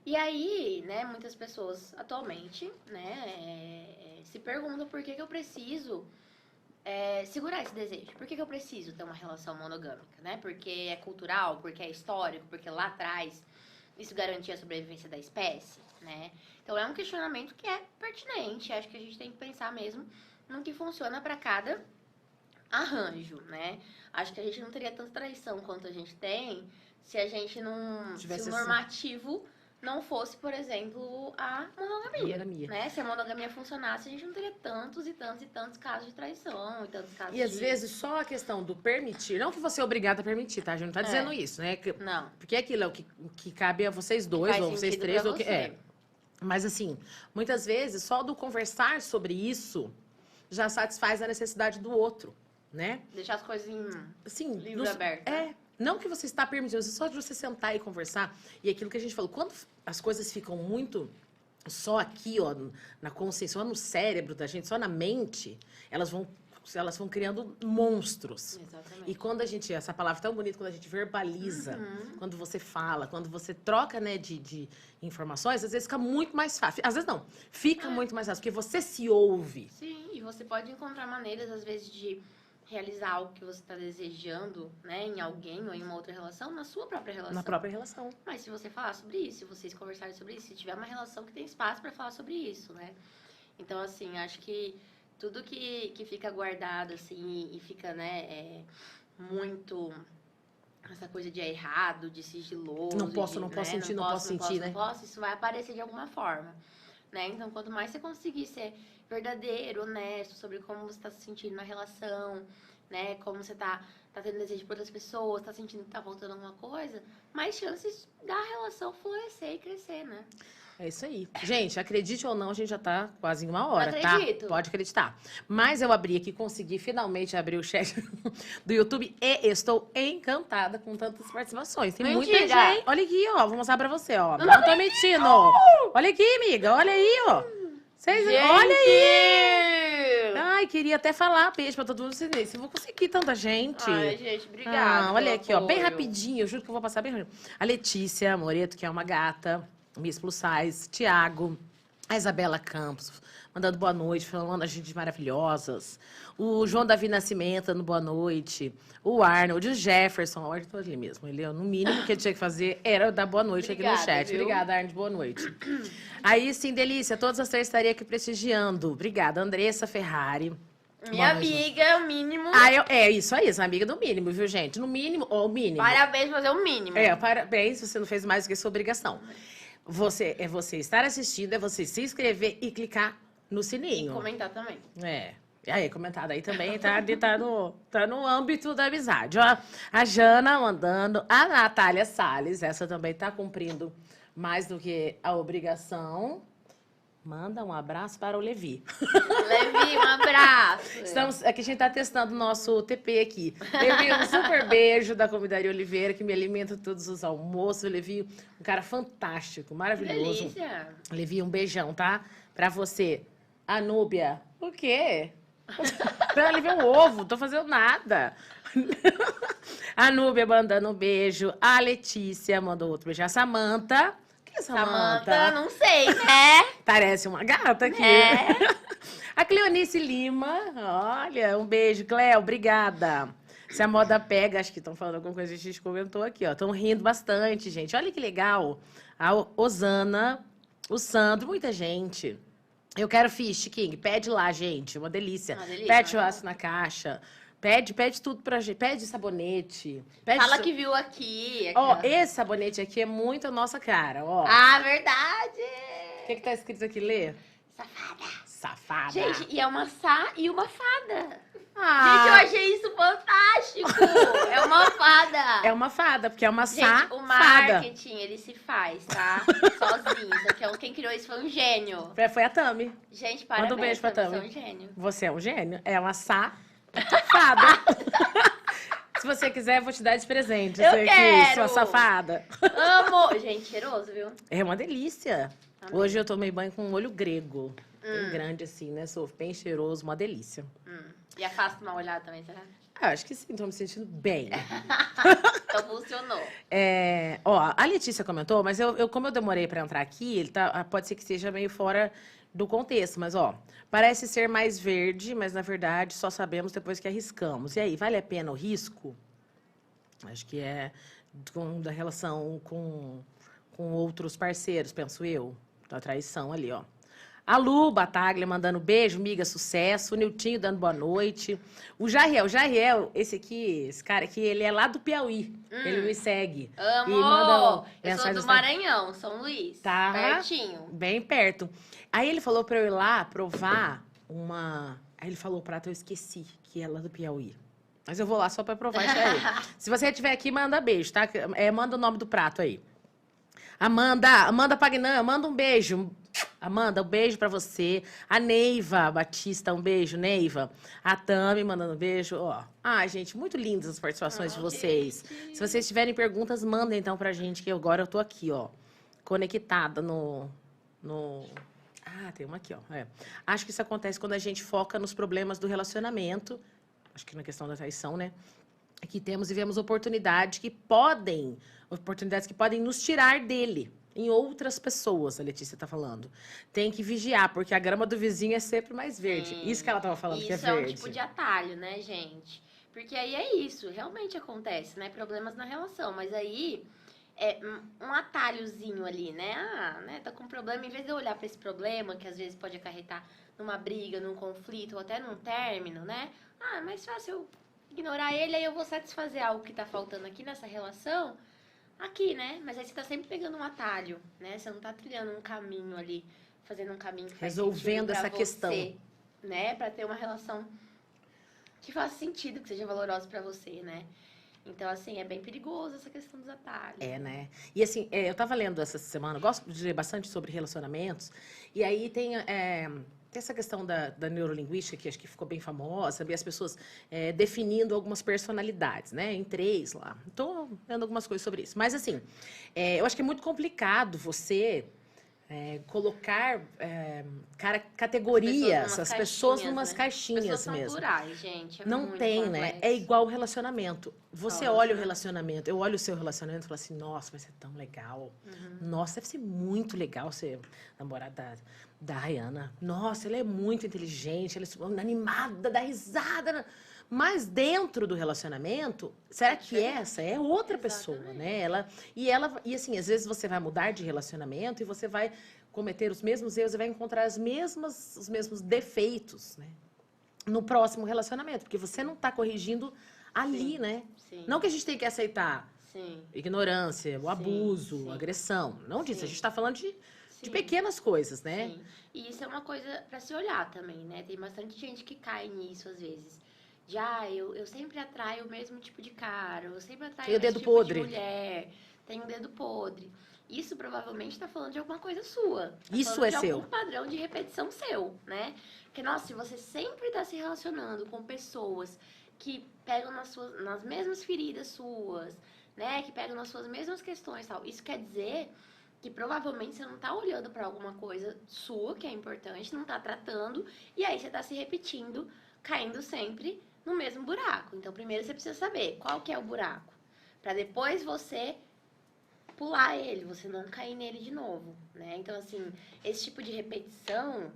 [SPEAKER 2] E aí, né, muitas pessoas atualmente, né, se perguntam por que eu preciso segurar esse desejo. Por que eu preciso ter uma relação monogâmica, né? Porque é cultural, porque é histórico, porque lá atrás isso garantia a sobrevivência da espécie, né? Então, é um questionamento que é pertinente. Acho que a gente tem que pensar mesmo no que funciona para cada arranjo, né? Acho que a gente não teria tanta traição quanto a gente tem se a gente não... Se o normativo não fosse, por exemplo, a monogamia. Né? Se a monogamia funcionasse, a gente não teria tantos e tantos casos de traição e tantos casos
[SPEAKER 1] às vezes só a questão do permitir, não que você é obrigado a permitir, tá? A gente não tá dizendo isso, né?
[SPEAKER 2] Não.
[SPEAKER 1] Porque aquilo é o que cabe a vocês dois, ou vocês três, ou que Mas assim, muitas vezes só do conversar sobre isso já satisfaz a necessidade do outro, né?
[SPEAKER 2] Deixar as coisas em livro aberto.
[SPEAKER 1] Não que você está permitindo, só de você sentar e conversar. E aquilo que a gente falou, quando as coisas ficam muito só aqui, ó, na consciência, só no cérebro da gente, só na mente, elas vão criando monstros.
[SPEAKER 2] Exatamente.
[SPEAKER 1] E quando a gente, essa palavra tão bonita, quando a gente verbaliza, quando você fala, quando você troca, né, de informações, às vezes fica muito mais fácil. Às vezes não, fica muito mais fácil, porque você se ouve.
[SPEAKER 2] Sim, e você pode encontrar maneiras, às vezes, de realizar algo que você está desejando, né, em alguém ou em uma outra relação, na sua própria relação.
[SPEAKER 1] Na própria relação.
[SPEAKER 2] Mas se você falar sobre isso, se vocês conversarem sobre isso, se tiver uma relação que tem espaço para falar sobre isso, né? Então, assim, acho que tudo que fica guardado, assim, e fica, né, muito... Essa coisa de errado, de sigiloso.
[SPEAKER 1] Não posso sentir, né?
[SPEAKER 2] Isso vai aparecer de alguma forma, né? Então, quanto mais você conseguir ser verdadeiro, honesto sobre como você está se sentindo na relação, né? Como você tá tendo desejo por outras pessoas, tá sentindo que tá faltando alguma coisa, mais chances da relação florescer e crescer, né?
[SPEAKER 1] É isso aí. Gente, acredite ou não, a gente já tá quase em 1 hora,
[SPEAKER 2] não
[SPEAKER 1] tá?
[SPEAKER 2] acredito.
[SPEAKER 1] Pode acreditar. Mas eu abri aqui, consegui finalmente abrir o chat do YouTube e estou encantada com tantas participações. Tem muita gente. Olha aqui, ó. Vou mostrar pra você, ó. Não tô mentindo. Olha aqui, amiga. Olha aí, ó. Vocês, olha aí. Ai, queria até falar beijo pra todo mundo. Se eu vou conseguir tanta gente.
[SPEAKER 2] Ai, gente, obrigada.
[SPEAKER 1] Olha aqui, ó. Bem rapidinho. Eu juro que eu vou passar bem rapidinho. A Letícia Moreto, que é uma gata. Miss Plus Size, Tiago, a Isabela Campos, mandando boa noite, falando a gente maravilhosas. O João Davi Nascimento, dando boa noite. O Arnold, o Jefferson, o Arnold ali mesmo. Ele, no mínimo que ele tinha que fazer era dar boa noite. Obrigada, aqui no chat. Viu? Obrigada, Arnold, boa noite. Aí sim, delícia, todas as 3 estaria aqui prestigiando. Obrigada, Andressa Ferrari.
[SPEAKER 2] Minha amiga, o mínimo.
[SPEAKER 1] É isso aí, essa amiga do mínimo, viu, gente? No mínimo, ou o mínimo.
[SPEAKER 2] Parabéns por fazer o mínimo.
[SPEAKER 1] Parabéns, você não fez mais do que sua obrigação. Você estar assistindo, é você se inscrever e clicar no sininho.
[SPEAKER 2] E comentar também.
[SPEAKER 1] E aí, comentado aí também tá no âmbito da amizade. Ó, a Jana mandando, a Natália Salles, essa também tá cumprindo mais do que a obrigação. Manda um abraço para o Levi.
[SPEAKER 2] Levi, um abraço.
[SPEAKER 1] Aqui a gente tá testando o nosso TP aqui. Levi, um super beijo da Comidaria Oliveira, que me alimenta todos os almoços. Levi, um cara fantástico, maravilhoso.
[SPEAKER 2] Delícia.
[SPEAKER 1] Levi, um beijão, tá? Pra você. Anúbia. O quê? Pra Levi, um ovo. Tô fazendo nada. A Anúbia mandando um beijo. A Letícia mandou outro beijo. A Samanta.
[SPEAKER 2] Samanta, não sei, né?
[SPEAKER 1] Parece uma gata aqui. A Cleonice Lima, olha, um beijo. Cleo, obrigada. Se a moda pega, acho que estão falando alguma coisa, a gente comentou aqui, ó. Estão rindo bastante, gente. Olha que legal. A Osana, o Sandro, muita gente. Eu quero Fish King. Pede lá, gente. Uma delícia. Pede churrasco na caixa. Pede tudo pra gente. Pede sabonete.
[SPEAKER 2] Fala que viu aqui.
[SPEAKER 1] Ó, esse sabonete aqui é muito a nossa cara, ó.
[SPEAKER 2] Ah, verdade!
[SPEAKER 1] O que tá escrito aqui? Lê.
[SPEAKER 2] Safada. Gente, e é uma sá e uma fada.
[SPEAKER 1] Ah.
[SPEAKER 2] Gente, eu achei isso fantástico. É uma fada.
[SPEAKER 1] É uma fada, porque é uma
[SPEAKER 2] gente,
[SPEAKER 1] safada.
[SPEAKER 2] O marketing, ele se faz, tá? Sozinho. Isso aqui quem criou isso foi um gênio.
[SPEAKER 1] Foi a Tami.
[SPEAKER 2] Gente, parabéns.
[SPEAKER 1] Manda um beijo pra Tami.
[SPEAKER 2] Você é um gênio.
[SPEAKER 1] Você é um gênio. É uma safada. Se você quiser, eu vou te dar de presente.
[SPEAKER 2] Eu quero.
[SPEAKER 1] Sua safada.
[SPEAKER 2] Amo. Gente, cheiroso, viu?
[SPEAKER 1] É uma delícia.
[SPEAKER 2] Amém.
[SPEAKER 1] Hoje eu tomei banho com um molho grego. Bem grande assim, né? Sou bem cheiroso, uma delícia.
[SPEAKER 2] E afasta uma olhada também, será?
[SPEAKER 1] Acho que sim, tô me sentindo bem.
[SPEAKER 2] Então funcionou.
[SPEAKER 1] Ó, a Letícia comentou, mas como eu demorei pra entrar aqui, ele pode ser que esteja meio fora do contexto, mas ó, parece ser mais verde, mas na verdade só sabemos depois que arriscamos. E aí, vale a pena o risco? Acho que é da relação com outros parceiros, penso eu. Da traição ali, ó. A Lu Bataglia mandando beijo, miga, sucesso. O Niltinho dando boa noite. O Jairiel, esse cara aqui, ele é lá do Piauí. Ele me segue.
[SPEAKER 2] Amo!
[SPEAKER 1] E manda
[SPEAKER 2] eu sou do Maranhão, São Luís.
[SPEAKER 1] Tá.
[SPEAKER 2] Pertinho.
[SPEAKER 1] Bem perto. Aí ele falou pra eu ir lá provar uma... Aí ele falou o prato, eu esqueci, que é lá do Piauí. Mas eu vou lá só pra provar isso aí. Se você estiver aqui, manda beijo, tá? Manda o nome do prato aí. Amanda Pagnan, manda um beijo. Amanda, um beijo pra você. A Neiva Batista, um beijo, Neiva. A Tami mandando um beijo. Ó. Ai, gente, muito lindas as participações de vocês. Gente. Se vocês tiverem perguntas, mandem então pra gente, que agora eu tô aqui, ó. Conectada no... Ah, tem uma aqui, ó. Acho que isso acontece quando a gente foca nos problemas do relacionamento. Acho que na questão da traição, né? Que temos e vemos oportunidades que podem nos tirar dele. em outras pessoas, a Letícia tá falando. Tem que vigiar, porque a grama do vizinho é sempre mais verde.
[SPEAKER 2] Sim.
[SPEAKER 1] Isso que ela tava falando, que é
[SPEAKER 2] Isso é
[SPEAKER 1] verde.
[SPEAKER 2] um tipo de atalho, né, gente? Porque aí é isso, realmente acontece, né? Problemas na relação, mas aí é um atalhozinho ali, né? Ah, né? Tá com um problema, em vez de eu olhar pra esse problema, que às vezes pode acarretar numa briga, num conflito, ou até num término, né? Ah, é mais fácil eu ignorar ele, aí eu vou satisfazer algo que tá faltando aqui nessa relação, aqui, né? Mas aí você tá sempre pegando um atalho, né? Você não tá trilhando um caminho ali, fazendo um caminho que faz
[SPEAKER 1] resolvendo essa
[SPEAKER 2] você,
[SPEAKER 1] questão,
[SPEAKER 2] né? Pra ter uma relação que faça sentido, que seja valorosa pra você, né? Então, assim, é bem perigoso essa questão dos atalhos.
[SPEAKER 1] É, né? E assim, eu tava lendo essa semana, gosto de ler bastante sobre relacionamentos, e aí tem essa questão da neurolinguística, que acho que ficou bem famosa, e as pessoas definindo algumas personalidades, né? Em 3 lá. Tô lendo algumas coisas sobre isso. Mas assim, eu acho que é muito complicado você colocar categorias, as pessoas numas caixinhas
[SPEAKER 2] mesmo. As pessoas
[SPEAKER 1] mesmo.
[SPEAKER 2] são plurais, gente. É
[SPEAKER 1] Não
[SPEAKER 2] muito
[SPEAKER 1] tem,
[SPEAKER 2] complexo.
[SPEAKER 1] né? É igual o relacionamento. Você olha o relacionamento, eu olho o seu relacionamento e falo assim, nossa, vai ser tão legal. Nossa, deve ser muito legal ser namorada da Rihanna. Nossa, ela é muito inteligente, ela é animada, dá risada. Mas dentro do relacionamento, será que essa é outra pessoa, né? E assim, às vezes você vai mudar de relacionamento e você vai cometer os mesmos erros e vai encontrar os mesmos defeitos, né? No próximo relacionamento, porque você não está corrigindo ali,
[SPEAKER 2] Sim,
[SPEAKER 1] né?
[SPEAKER 2] Sim.
[SPEAKER 1] Não que a gente tem que aceitar ignorância, o abuso, a agressão. Não disso, a gente está falando de pequenas coisas, né?
[SPEAKER 2] Sim. E isso é uma coisa para se olhar também, né? Tem bastante gente que cai nisso às vezes. Eu sempre atraio o mesmo tipo de cara, eu sempre atraio o mesmo tipo de mulher, tenho um dedo podre. Isso provavelmente está falando de alguma coisa sua.
[SPEAKER 1] Isso é seu.
[SPEAKER 2] De algum padrão de repetição seu, né? Porque, nossa, se você sempre está se relacionando com pessoas que pegam nas mesmas feridas suas, né? Que pegam nas suas mesmas questões e tal, isso quer dizer que provavelmente você não tá olhando para alguma coisa sua que é importante, não tá tratando, e aí você tá se repetindo, caindo sempre no mesmo buraco. Então, primeiro você precisa saber qual que é o buraco, para depois você pular ele, você não cair nele de novo, né? Então, assim, esse tipo de repetição,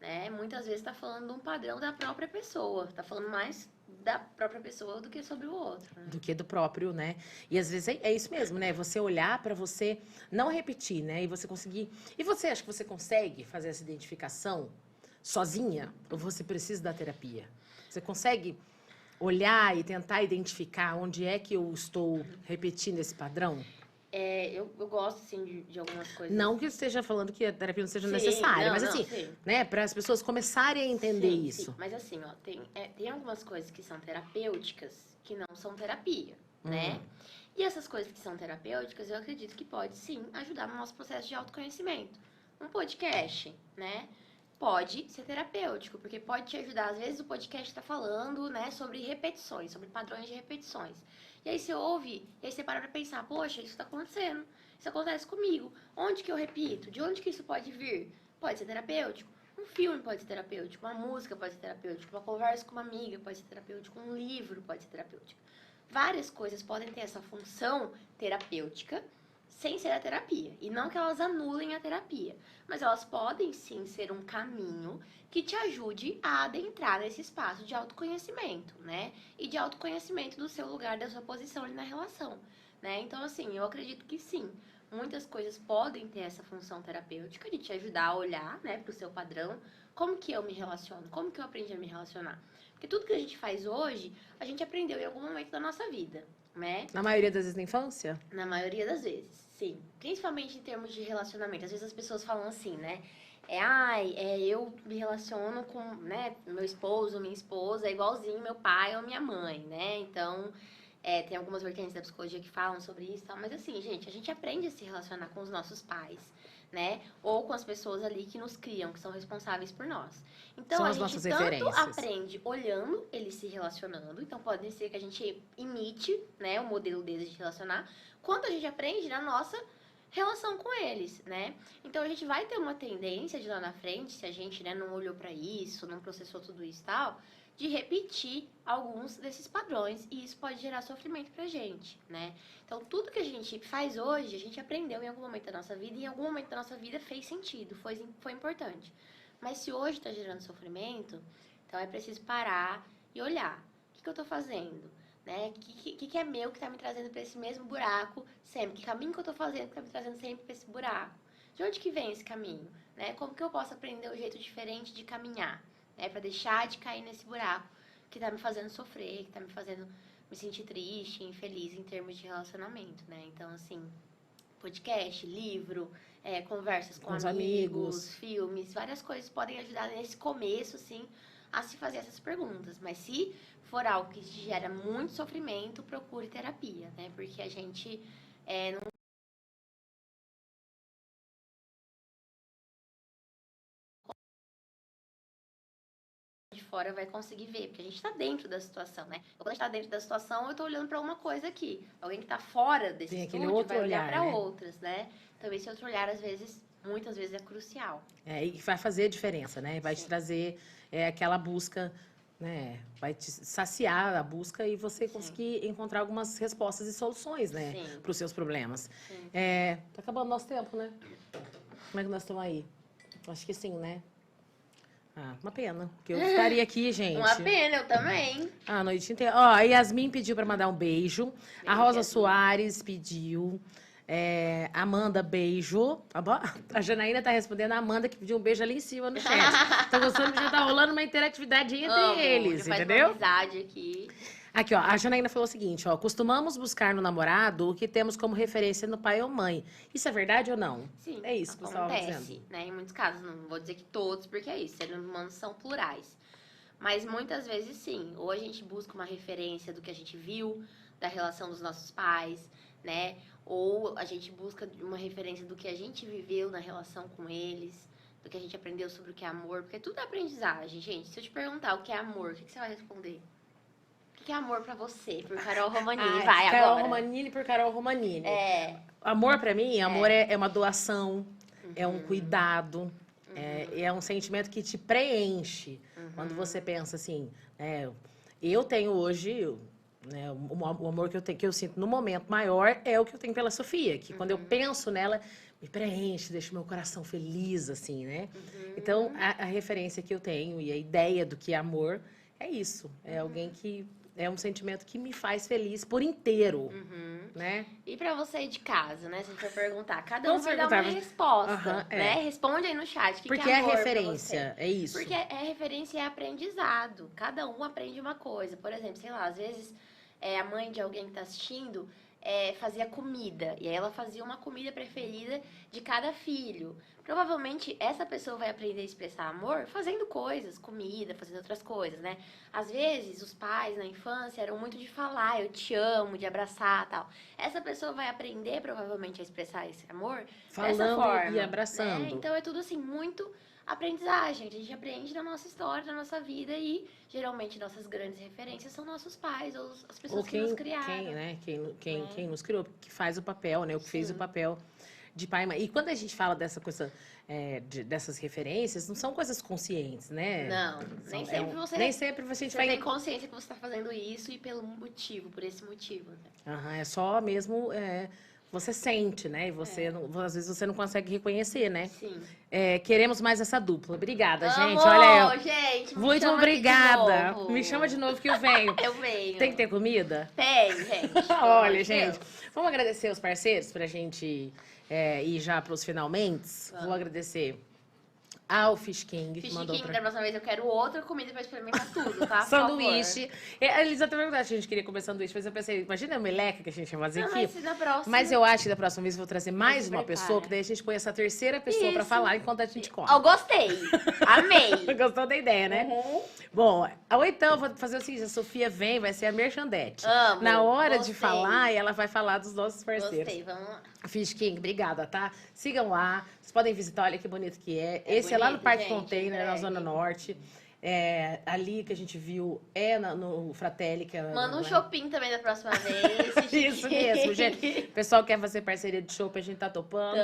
[SPEAKER 2] né, muitas vezes tá falando de um padrão da própria pessoa, tá falando mais da própria pessoa do que sobre o outro. Né?
[SPEAKER 1] Do que do próprio, né? E às vezes é isso mesmo, né? Você olhar para você não repetir, né? E você conseguir. E você acha que você consegue fazer essa identificação sozinha? Ou você precisa da terapia? Você consegue olhar e tentar identificar onde é que eu estou repetindo esse padrão?
[SPEAKER 2] Eu gosto, assim, de algumas coisas.
[SPEAKER 1] Não que eu esteja falando que a terapia não seja necessária, mas assim, né, para as pessoas começarem a entender isso.
[SPEAKER 2] Sim. Mas assim, ó, tem algumas coisas que são terapêuticas que não são terapia, né? E essas coisas que são terapêuticas, eu acredito que pode sim ajudar no nosso processo de autoconhecimento. Um podcast, né? Pode ser terapêutico, porque pode te ajudar. Às vezes o podcast está falando, né, sobre repetições, sobre padrões de repetições. E aí você ouve, e aí você para pra pensar, poxa, isso está acontecendo, isso acontece comigo. Onde que eu repito? De onde que isso pode vir? Pode ser terapêutico. Um filme pode ser terapêutico, uma música pode ser terapêutico, uma conversa com uma amiga pode ser terapêutico, um livro pode ser terapêutico. Várias coisas podem ter essa função terapêutica sem ser a terapia. E não que elas anulem a terapia, mas elas podem sim ser um caminho que te ajude a adentrar nesse espaço de autoconhecimento, né? E de autoconhecimento do seu lugar, da sua posição ali na relação, né? Então, assim, eu acredito que sim, muitas coisas podem ter essa função terapêutica de te ajudar a olhar, né, pro seu padrão, como que eu me relaciono, como que eu aprendi a me relacionar. Porque tudo que a gente faz hoje, a gente aprendeu em algum momento da nossa vida, né?
[SPEAKER 1] Na maioria das vezes na infância?
[SPEAKER 2] Na maioria das vezes, sim. Principalmente em termos de relacionamento. Às vezes as pessoas falam assim, né? Eu me relaciono com, né, meu esposo, minha esposa, é igualzinho meu pai ou minha mãe, né? Então, tem algumas vertentes da psicologia que falam sobre isso e tal. Mas assim, gente, a gente aprende a se relacionar com os nossos pais, né? Ou com as pessoas ali que nos criam, que são responsáveis por nós. Então,
[SPEAKER 1] São
[SPEAKER 2] a
[SPEAKER 1] as
[SPEAKER 2] gente
[SPEAKER 1] nossas
[SPEAKER 2] tanto
[SPEAKER 1] referências.
[SPEAKER 2] aprende olhando eles se relacionando. Então, pode ser que a gente imite, né, o modelo deles de relacionar. Quanto a gente aprende na nossa relação com eles, né? Então a gente vai ter uma tendência de lá na frente, se a gente, né, não olhou para isso, não processou tudo isso e tal, de repetir alguns desses padrões e isso pode gerar sofrimento pra gente, né? Então tudo que a gente faz hoje, a gente aprendeu em algum momento da nossa vida e em algum momento da nossa vida fez sentido, foi importante. Mas se hoje tá gerando sofrimento, então é preciso parar e olhar. O que eu tô fazendo? Né? O que é meu que tá me trazendo para esse mesmo buraco sempre? Que caminho que eu tô fazendo que tá me trazendo sempre para esse buraco? De onde que vem esse caminho? Né? Como que eu posso aprender um jeito diferente de caminhar? Né? Para deixar de cair nesse buraco que tá me fazendo sofrer, que tá me fazendo me sentir triste, infeliz em termos de relacionamento, né? Então, assim, podcast, livro, conversas com amigos, filmes, várias coisas podem ajudar nesse começo, assim, a se fazer essas perguntas. Mas se for algo que gera muito sofrimento, procure terapia, né? Porque a gente não de fora vai conseguir ver, porque a gente tá dentro da situação, né? Quando a gente tá dentro da situação, eu tô olhando pra uma coisa aqui. Alguém que tá fora desse estúdio vai olhar pra outras, né? Então esse outro olhar, às vezes, muitas vezes é crucial.
[SPEAKER 1] E vai fazer a diferença, né? Vai te trazer aquela busca, né? Vai te saciar a busca e você conseguir encontrar algumas respostas e soluções, né? Para os seus problemas. Tá acabando o nosso tempo, né? Como é que nós estamos aí? Acho que sim, né? Uma pena, porque eu estaria aqui, gente.
[SPEAKER 2] Uma pena, eu também.
[SPEAKER 1] A noite inteira. Ó, a Yasmin pediu para mandar um beijo. A Rosa Soares pediu. Amanda, beijo. A Janaína tá respondendo a Amanda, que pediu um beijo ali em cima no chat. Tá gostando que já tá rolando uma interatividade entre eles, entendeu?
[SPEAKER 2] Faz uma amizade aqui.
[SPEAKER 1] Aqui, ó, a Janaína falou o seguinte, ó, costumamos buscar no namorado o que temos como referência no pai ou mãe. Isso é verdade ou não?
[SPEAKER 2] Sim,
[SPEAKER 1] é isso que você estava dizendo.
[SPEAKER 2] Né? Em muitos casos, não vou dizer que todos, porque é isso, seres humanos são plurais. Mas muitas vezes sim, ou a gente busca uma referência do que a gente viu, da relação dos nossos pais, né? Ou a gente busca uma referência do que a gente viveu na relação com eles, do que a gente aprendeu sobre o que é amor, porque tudo é aprendizagem, gente. Se eu te perguntar o que é amor, o que você vai responder? O que é amor pra você? Por Carol Romanini, vai
[SPEAKER 1] Carol
[SPEAKER 2] agora.
[SPEAKER 1] Romanini por Carol Romanini. Amor pra mim, amor é uma doação, é um cuidado, é um sentimento que te preenche. Quando você pensa assim, eu tenho hoje... Né, o amor que eu sinto no momento maior é o que eu tenho pela Sofia, que quando eu penso nela, me preenche, deixa o meu coração feliz, assim, né? Então, a referência que eu tenho e a ideia do que é amor é isso. É alguém que... É um sentimento que me faz feliz por inteiro, né?
[SPEAKER 2] E pra você aí de casa, né? Se a gente for perguntar, cada um vai dar uma resposta, né? Responde aí no chat.
[SPEAKER 1] Porque é referência, é isso.
[SPEAKER 2] Porque referência é aprendizado. Cada um aprende uma coisa. Por exemplo, sei lá, às vezes a mãe de alguém que tá assistindo fazia comida. E aí ela fazia uma comida preferida de cada filho. Provavelmente essa pessoa vai aprender a expressar amor fazendo coisas, comida, fazendo outras coisas, né? Às vezes os pais na infância eram muito de falar, eu te amo, de abraçar, tal. Essa pessoa vai aprender provavelmente a expressar esse amor dessa forma,
[SPEAKER 1] e abraçando.
[SPEAKER 2] Né? Então é tudo assim muito aprendizagem. A gente aprende da nossa história, da nossa vida e geralmente nossas grandes referências são nossos pais ou as pessoas que nos criaram.
[SPEAKER 1] Quem nos criou, que faz o papel, né? O que fez o papel de pai e mãe. E quando a gente fala dessa coisa, dessas referências, não são coisas conscientes, né?
[SPEAKER 2] Não, nem sempre você tem consciência que você está fazendo isso e por esse motivo. Né?
[SPEAKER 1] É só mesmo... Você sente, né? E você às vezes você não consegue reconhecer, né?
[SPEAKER 2] Sim.
[SPEAKER 1] Queremos mais essa dupla. Obrigada, gente.
[SPEAKER 2] Olha
[SPEAKER 1] Olha,
[SPEAKER 2] gente,
[SPEAKER 1] muito obrigada. Me chama de novo que eu venho.
[SPEAKER 2] Eu venho.
[SPEAKER 1] Tem que ter comida?
[SPEAKER 2] Tem, gente.
[SPEAKER 1] Olha, gente. Vamos agradecer os parceiros pra gente ir já pros finalmente. Vou agradecer ao Fish King.
[SPEAKER 2] Fish King, da próxima vez eu quero outra comida pra experimentar tudo, tá?
[SPEAKER 1] Sanduíche. Eles até perguntaram se a gente queria comer sanduíche, mas eu pensei, imagina a meleca que a gente ia fazer aqui. Mas eu acho que da próxima vez eu vou trazer mais uma pessoa, que daí a gente põe essa terceira pessoa pra falar enquanto a gente come.
[SPEAKER 2] Eu gostei. Amei.
[SPEAKER 1] Gostou da ideia, né? Bom, ou então eu vou fazer o seguinte, a Sofia vai ser a merchandete.
[SPEAKER 2] Amo.
[SPEAKER 1] Na hora de falar, ela vai falar dos nossos parceiros.
[SPEAKER 2] Gostei, vamos lá.
[SPEAKER 1] Fish King, obrigada, tá? Sigam lá. Vocês podem visitar, olha que bonito que é. Esse bonito, é lá no Parque Container, na Zona Norte. Ali que a gente viu no Fratelli. Que
[SPEAKER 2] Manda um shopping também da próxima vez.
[SPEAKER 1] Isso mesmo, gente. O pessoal quer fazer parceria de shopping, a gente tá topando.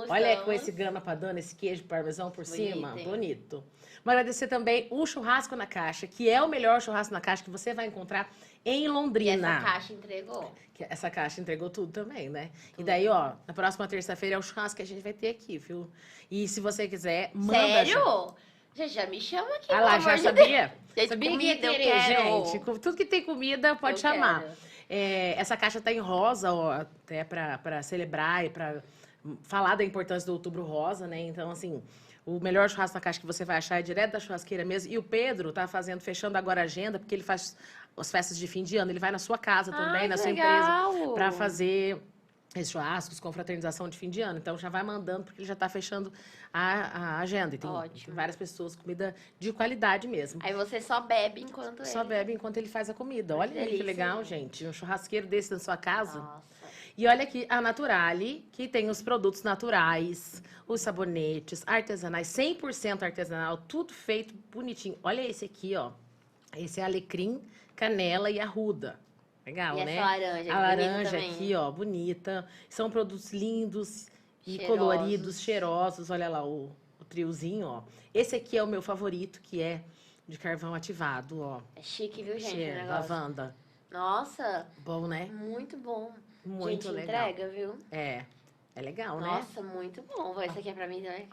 [SPEAKER 1] Olha com esse grana padano, esse queijo parmesão por cima.
[SPEAKER 2] Hein?
[SPEAKER 1] Bonito. Vou agradecer também o Churrasco na Caixa, que é o melhor churrasco na caixa que você vai encontrar em Londrina.
[SPEAKER 2] E essa caixa entregou.
[SPEAKER 1] Essa caixa entregou tudo também, né? Tudo. E daí, ó, na próxima terça-feira é o churrasco que a gente vai ter aqui, viu? E se você quiser, manda...
[SPEAKER 2] Sério? Gente, já me chama aqui,
[SPEAKER 1] ah lá, já sabia?
[SPEAKER 2] Gente,
[SPEAKER 1] sabia
[SPEAKER 2] comida,
[SPEAKER 1] que ia querer, gente. Tudo que tem comida, pode chamar. Essa caixa tá em rosa, ó, até pra celebrar e pra falar da importância do Outubro Rosa, né? Então, assim... O melhor churrasco na caixa que você vai achar é direto da churrasqueira mesmo. E o Pedro tá fechando agora a agenda, porque ele faz as festas de fim de ano. Ele vai na sua casa também, na sua empresa, para fazer esses churrascos, confraternização de fim de ano. Então, já vai mandando, porque ele já tá fechando a agenda. E tem várias pessoas, comida de qualidade mesmo.
[SPEAKER 2] Aí você só bebe enquanto
[SPEAKER 1] Só bebe enquanto ele faz a comida. Olha aí que legal, gente. Um churrasqueiro desse na sua casa.
[SPEAKER 2] Nossa.
[SPEAKER 1] E olha aqui, a Naturale, que tem os produtos naturais, os sabonetes, artesanais, 100% artesanal, tudo feito bonitinho. Olha esse aqui, ó. Esse é alecrim, canela e arruda. Legal,
[SPEAKER 2] e
[SPEAKER 1] né?
[SPEAKER 2] Essa laranja,
[SPEAKER 1] a laranja aqui, ó, bonita. São produtos lindos e coloridos, cheirosos. Olha lá o triozinho, ó. Esse aqui é o meu favorito, que é de carvão ativado, ó.
[SPEAKER 2] É chique, viu, gente? Cheiro,
[SPEAKER 1] lavanda.
[SPEAKER 2] Nossa.
[SPEAKER 1] Bom, né?
[SPEAKER 2] Muito bom.
[SPEAKER 1] Muito
[SPEAKER 2] gente,
[SPEAKER 1] legal.
[SPEAKER 2] Entrega, viu?
[SPEAKER 1] É legal, né?
[SPEAKER 2] Nossa, muito bom. Esse aqui é pra mim também.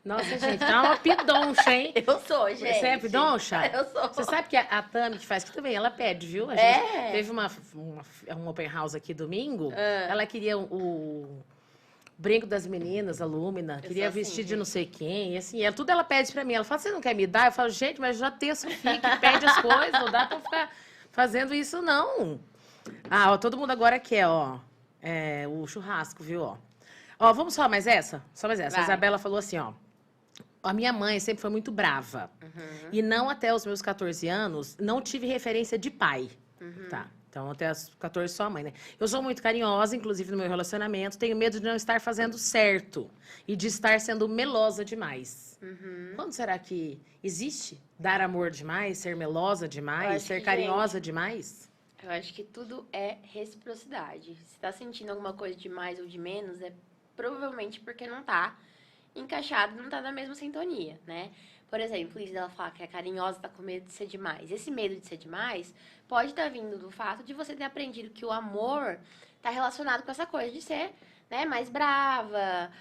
[SPEAKER 1] Nossa, gente, tá uma pidoncha, hein?
[SPEAKER 2] Eu sou, gente.
[SPEAKER 1] Você é pidoncha?
[SPEAKER 2] Eu sou.
[SPEAKER 1] Você sabe que a Tami, que faz aqui também, ela pede, viu? A gente teve um open house aqui domingo. Ela queria o brinco das meninas, a Lúmina. Queria vestir de não sei quem. E assim, tudo ela pede pra mim. Ela fala, você não quer me dar? Eu falo, gente, mas já tem a Sofia que pede as coisas. Não dá pra ficar fazendo isso, não. Ó, todo mundo agora quer, ó. O churrasco, viu, ó. Ó, vamos só mais essa? Só mais essa. Vai. A Isabela falou assim, ó. A minha mãe sempre foi muito brava. E não até os meus 14 anos, não tive referência de pai. Tá. Então, até os 14, só a mãe, né? Eu sou muito carinhosa, inclusive no meu relacionamento. Tenho medo de não estar fazendo certo. E de estar sendo melosa demais. Quando será que existe dar amor demais, ser melosa demais, ser carinhosa demais?
[SPEAKER 2] Eu acho que tudo é reciprocidade. Se tá sentindo alguma coisa de mais ou de menos, é provavelmente porque não tá encaixado, não tá na mesma sintonia, né? Por exemplo, isso dela falar que é carinhosa, tá com medo de ser demais. Esse medo de ser demais pode estar vindo do fato de você ter aprendido que o amor tá relacionado com essa coisa de ser, né, mais brava,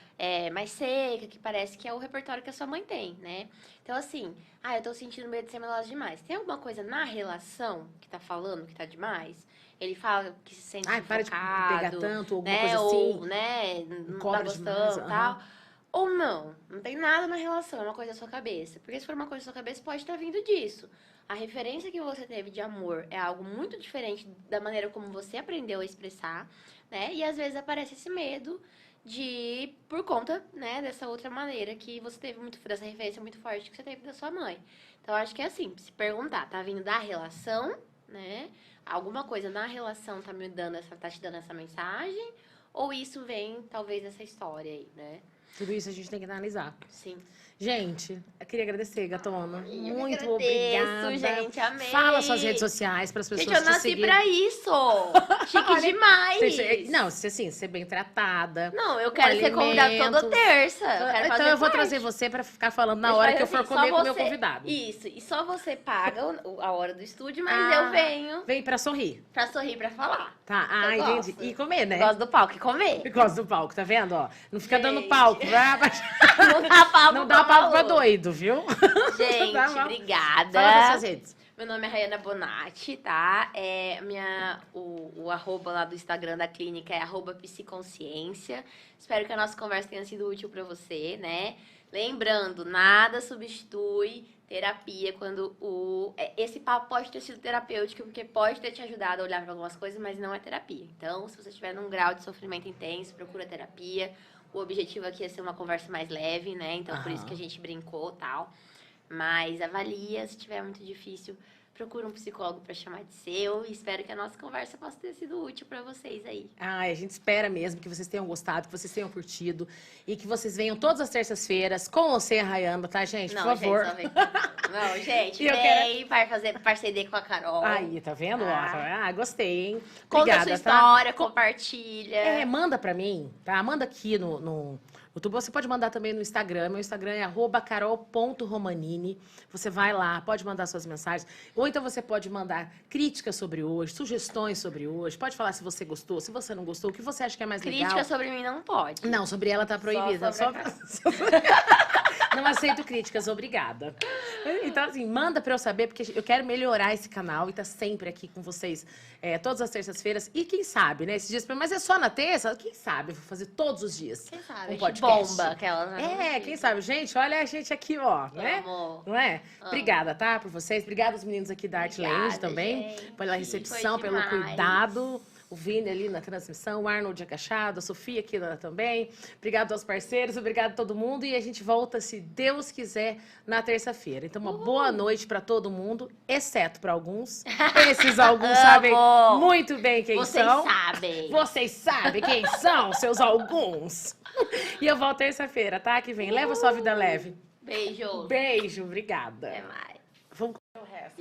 [SPEAKER 2] mais seca, que parece que é o repertório que a sua mãe tem, né? Então, assim, eu tô sentindo medo de ser melosa demais. Tem alguma coisa na relação que tá falando que tá demais? Ele fala que se sente sufocado,
[SPEAKER 1] para de pegar tanto, alguma
[SPEAKER 2] né?
[SPEAKER 1] coisa assim.
[SPEAKER 2] Ou, né, não tá gostando e tal. Ou não tem nada na relação, é uma coisa da sua cabeça. Porque se for uma coisa da sua cabeça, pode estar vindo disso. A referência que você teve de amor é algo muito diferente da maneira como você aprendeu a expressar, né? E às vezes aparece esse medo por conta, né, dessa outra maneira que você teve dessa referência muito forte que você teve da sua mãe. Então, acho que é assim, se perguntar, tá vindo da relação, né? Alguma coisa na relação tá te dando essa mensagem? Ou isso vem, talvez, dessa história aí, né?
[SPEAKER 1] Tudo isso a gente tem que analisar.
[SPEAKER 2] Sim.
[SPEAKER 1] Gente, eu queria agradecer, Gatona. Muito
[SPEAKER 2] agradeço,
[SPEAKER 1] obrigada.
[SPEAKER 2] Gente, amei.
[SPEAKER 1] Fala suas redes sociais para as pessoas
[SPEAKER 2] te seguirem. Gente, eu nasci pra isso. Chique demais.
[SPEAKER 1] Não, assim, ser bem tratada.
[SPEAKER 2] Não, eu quero ser convidada toda terça.
[SPEAKER 1] Então eu vou trazer você para ficar falando na hora que eu for comer com o meu convidado.
[SPEAKER 2] Isso, e só você paga a hora do estúdio, mas eu venho.
[SPEAKER 1] Vem para sorrir.
[SPEAKER 2] Pra sorrir, pra falar.
[SPEAKER 1] Tá, entendi. E comer, né?
[SPEAKER 2] Gosto do palco, e comer.
[SPEAKER 1] Gosto do palco, tá vendo? Ó, não fica dando palco.
[SPEAKER 2] Não dá palco.
[SPEAKER 1] Não dá palco pra doido, viu?
[SPEAKER 2] Gente, obrigada.
[SPEAKER 1] Fala das suas redes.
[SPEAKER 2] Meu nome é Rayana Bonatti, tá? O arroba lá do Instagram da clínica é @psiconsciência. Espero que a nossa conversa tenha sido útil pra você, né? Lembrando, nada substitui terapia quando esse papo pode ter sido terapêutico, porque pode ter te ajudado a olhar para algumas coisas, mas não é terapia. Então, se você estiver num grau de sofrimento intenso, procura terapia. O objetivo aqui é ser uma conversa mais leve, né? Então, por isso que a gente brincou e tal. Mas avalia, se tiver muito difícil, procura um psicólogo para chamar de seu. E espero que a nossa conversa possa ter sido útil para vocês aí.
[SPEAKER 1] Ai, a gente espera mesmo que vocês tenham gostado, que vocês tenham curtido e que vocês venham todas as terças-feiras com ou sem a Rayana, tá, gente? Por favor.
[SPEAKER 2] Gente, não, gente, vem, vai fazer parceria com a Carol.
[SPEAKER 1] Aí, tá vendo? Gostei, hein?
[SPEAKER 2] Conta a sua história, compartilha.
[SPEAKER 1] Manda pra mim, tá? Manda aqui no YouTube. Você pode mandar também no Instagram. Meu Instagram é @carol.romanini. Você vai lá, pode mandar suas mensagens. Ou então você pode mandar críticas sobre hoje, sugestões sobre hoje. Pode falar se você gostou, se você não gostou, o que você acha que é mais legal.
[SPEAKER 2] Crítica sobre mim não pode.
[SPEAKER 1] Não, sobre ela tá proibida. Não aceito críticas, obrigada. Então, assim, manda pra eu saber, porque eu quero melhorar esse canal e tá sempre aqui com vocês todas as terças-feiras. E quem sabe, né? Esses dias, mas é só na terça? Quem sabe? Eu vou fazer todos os dias.
[SPEAKER 2] Quem sabe?
[SPEAKER 1] Um podcast.
[SPEAKER 2] Bomba aquela.
[SPEAKER 1] Quem sabe? Gente, olha a gente aqui, ó. Né? Não é? Obrigada, tá? Por vocês. Obrigada aos meninos aqui da Artland também.
[SPEAKER 2] Gente.
[SPEAKER 1] Pela recepção, pelo cuidado. O Vini ali na transmissão, o Arnold Acachado, a Sofia aqui também. Obrigado aos parceiros, obrigado a todo mundo. E a gente volta, se Deus quiser, na terça-feira. Então, uma boa noite para todo mundo, exceto para alguns. Esses alguns sabem muito bem quem são. Vocês sabem quem são, seus alguns. E eu volto terça-feira, tá? Que vem. Leva sua vida leve.
[SPEAKER 2] Beijo.
[SPEAKER 1] Beijo, obrigada.
[SPEAKER 2] Até mais.
[SPEAKER 1] Vamos comer o resto.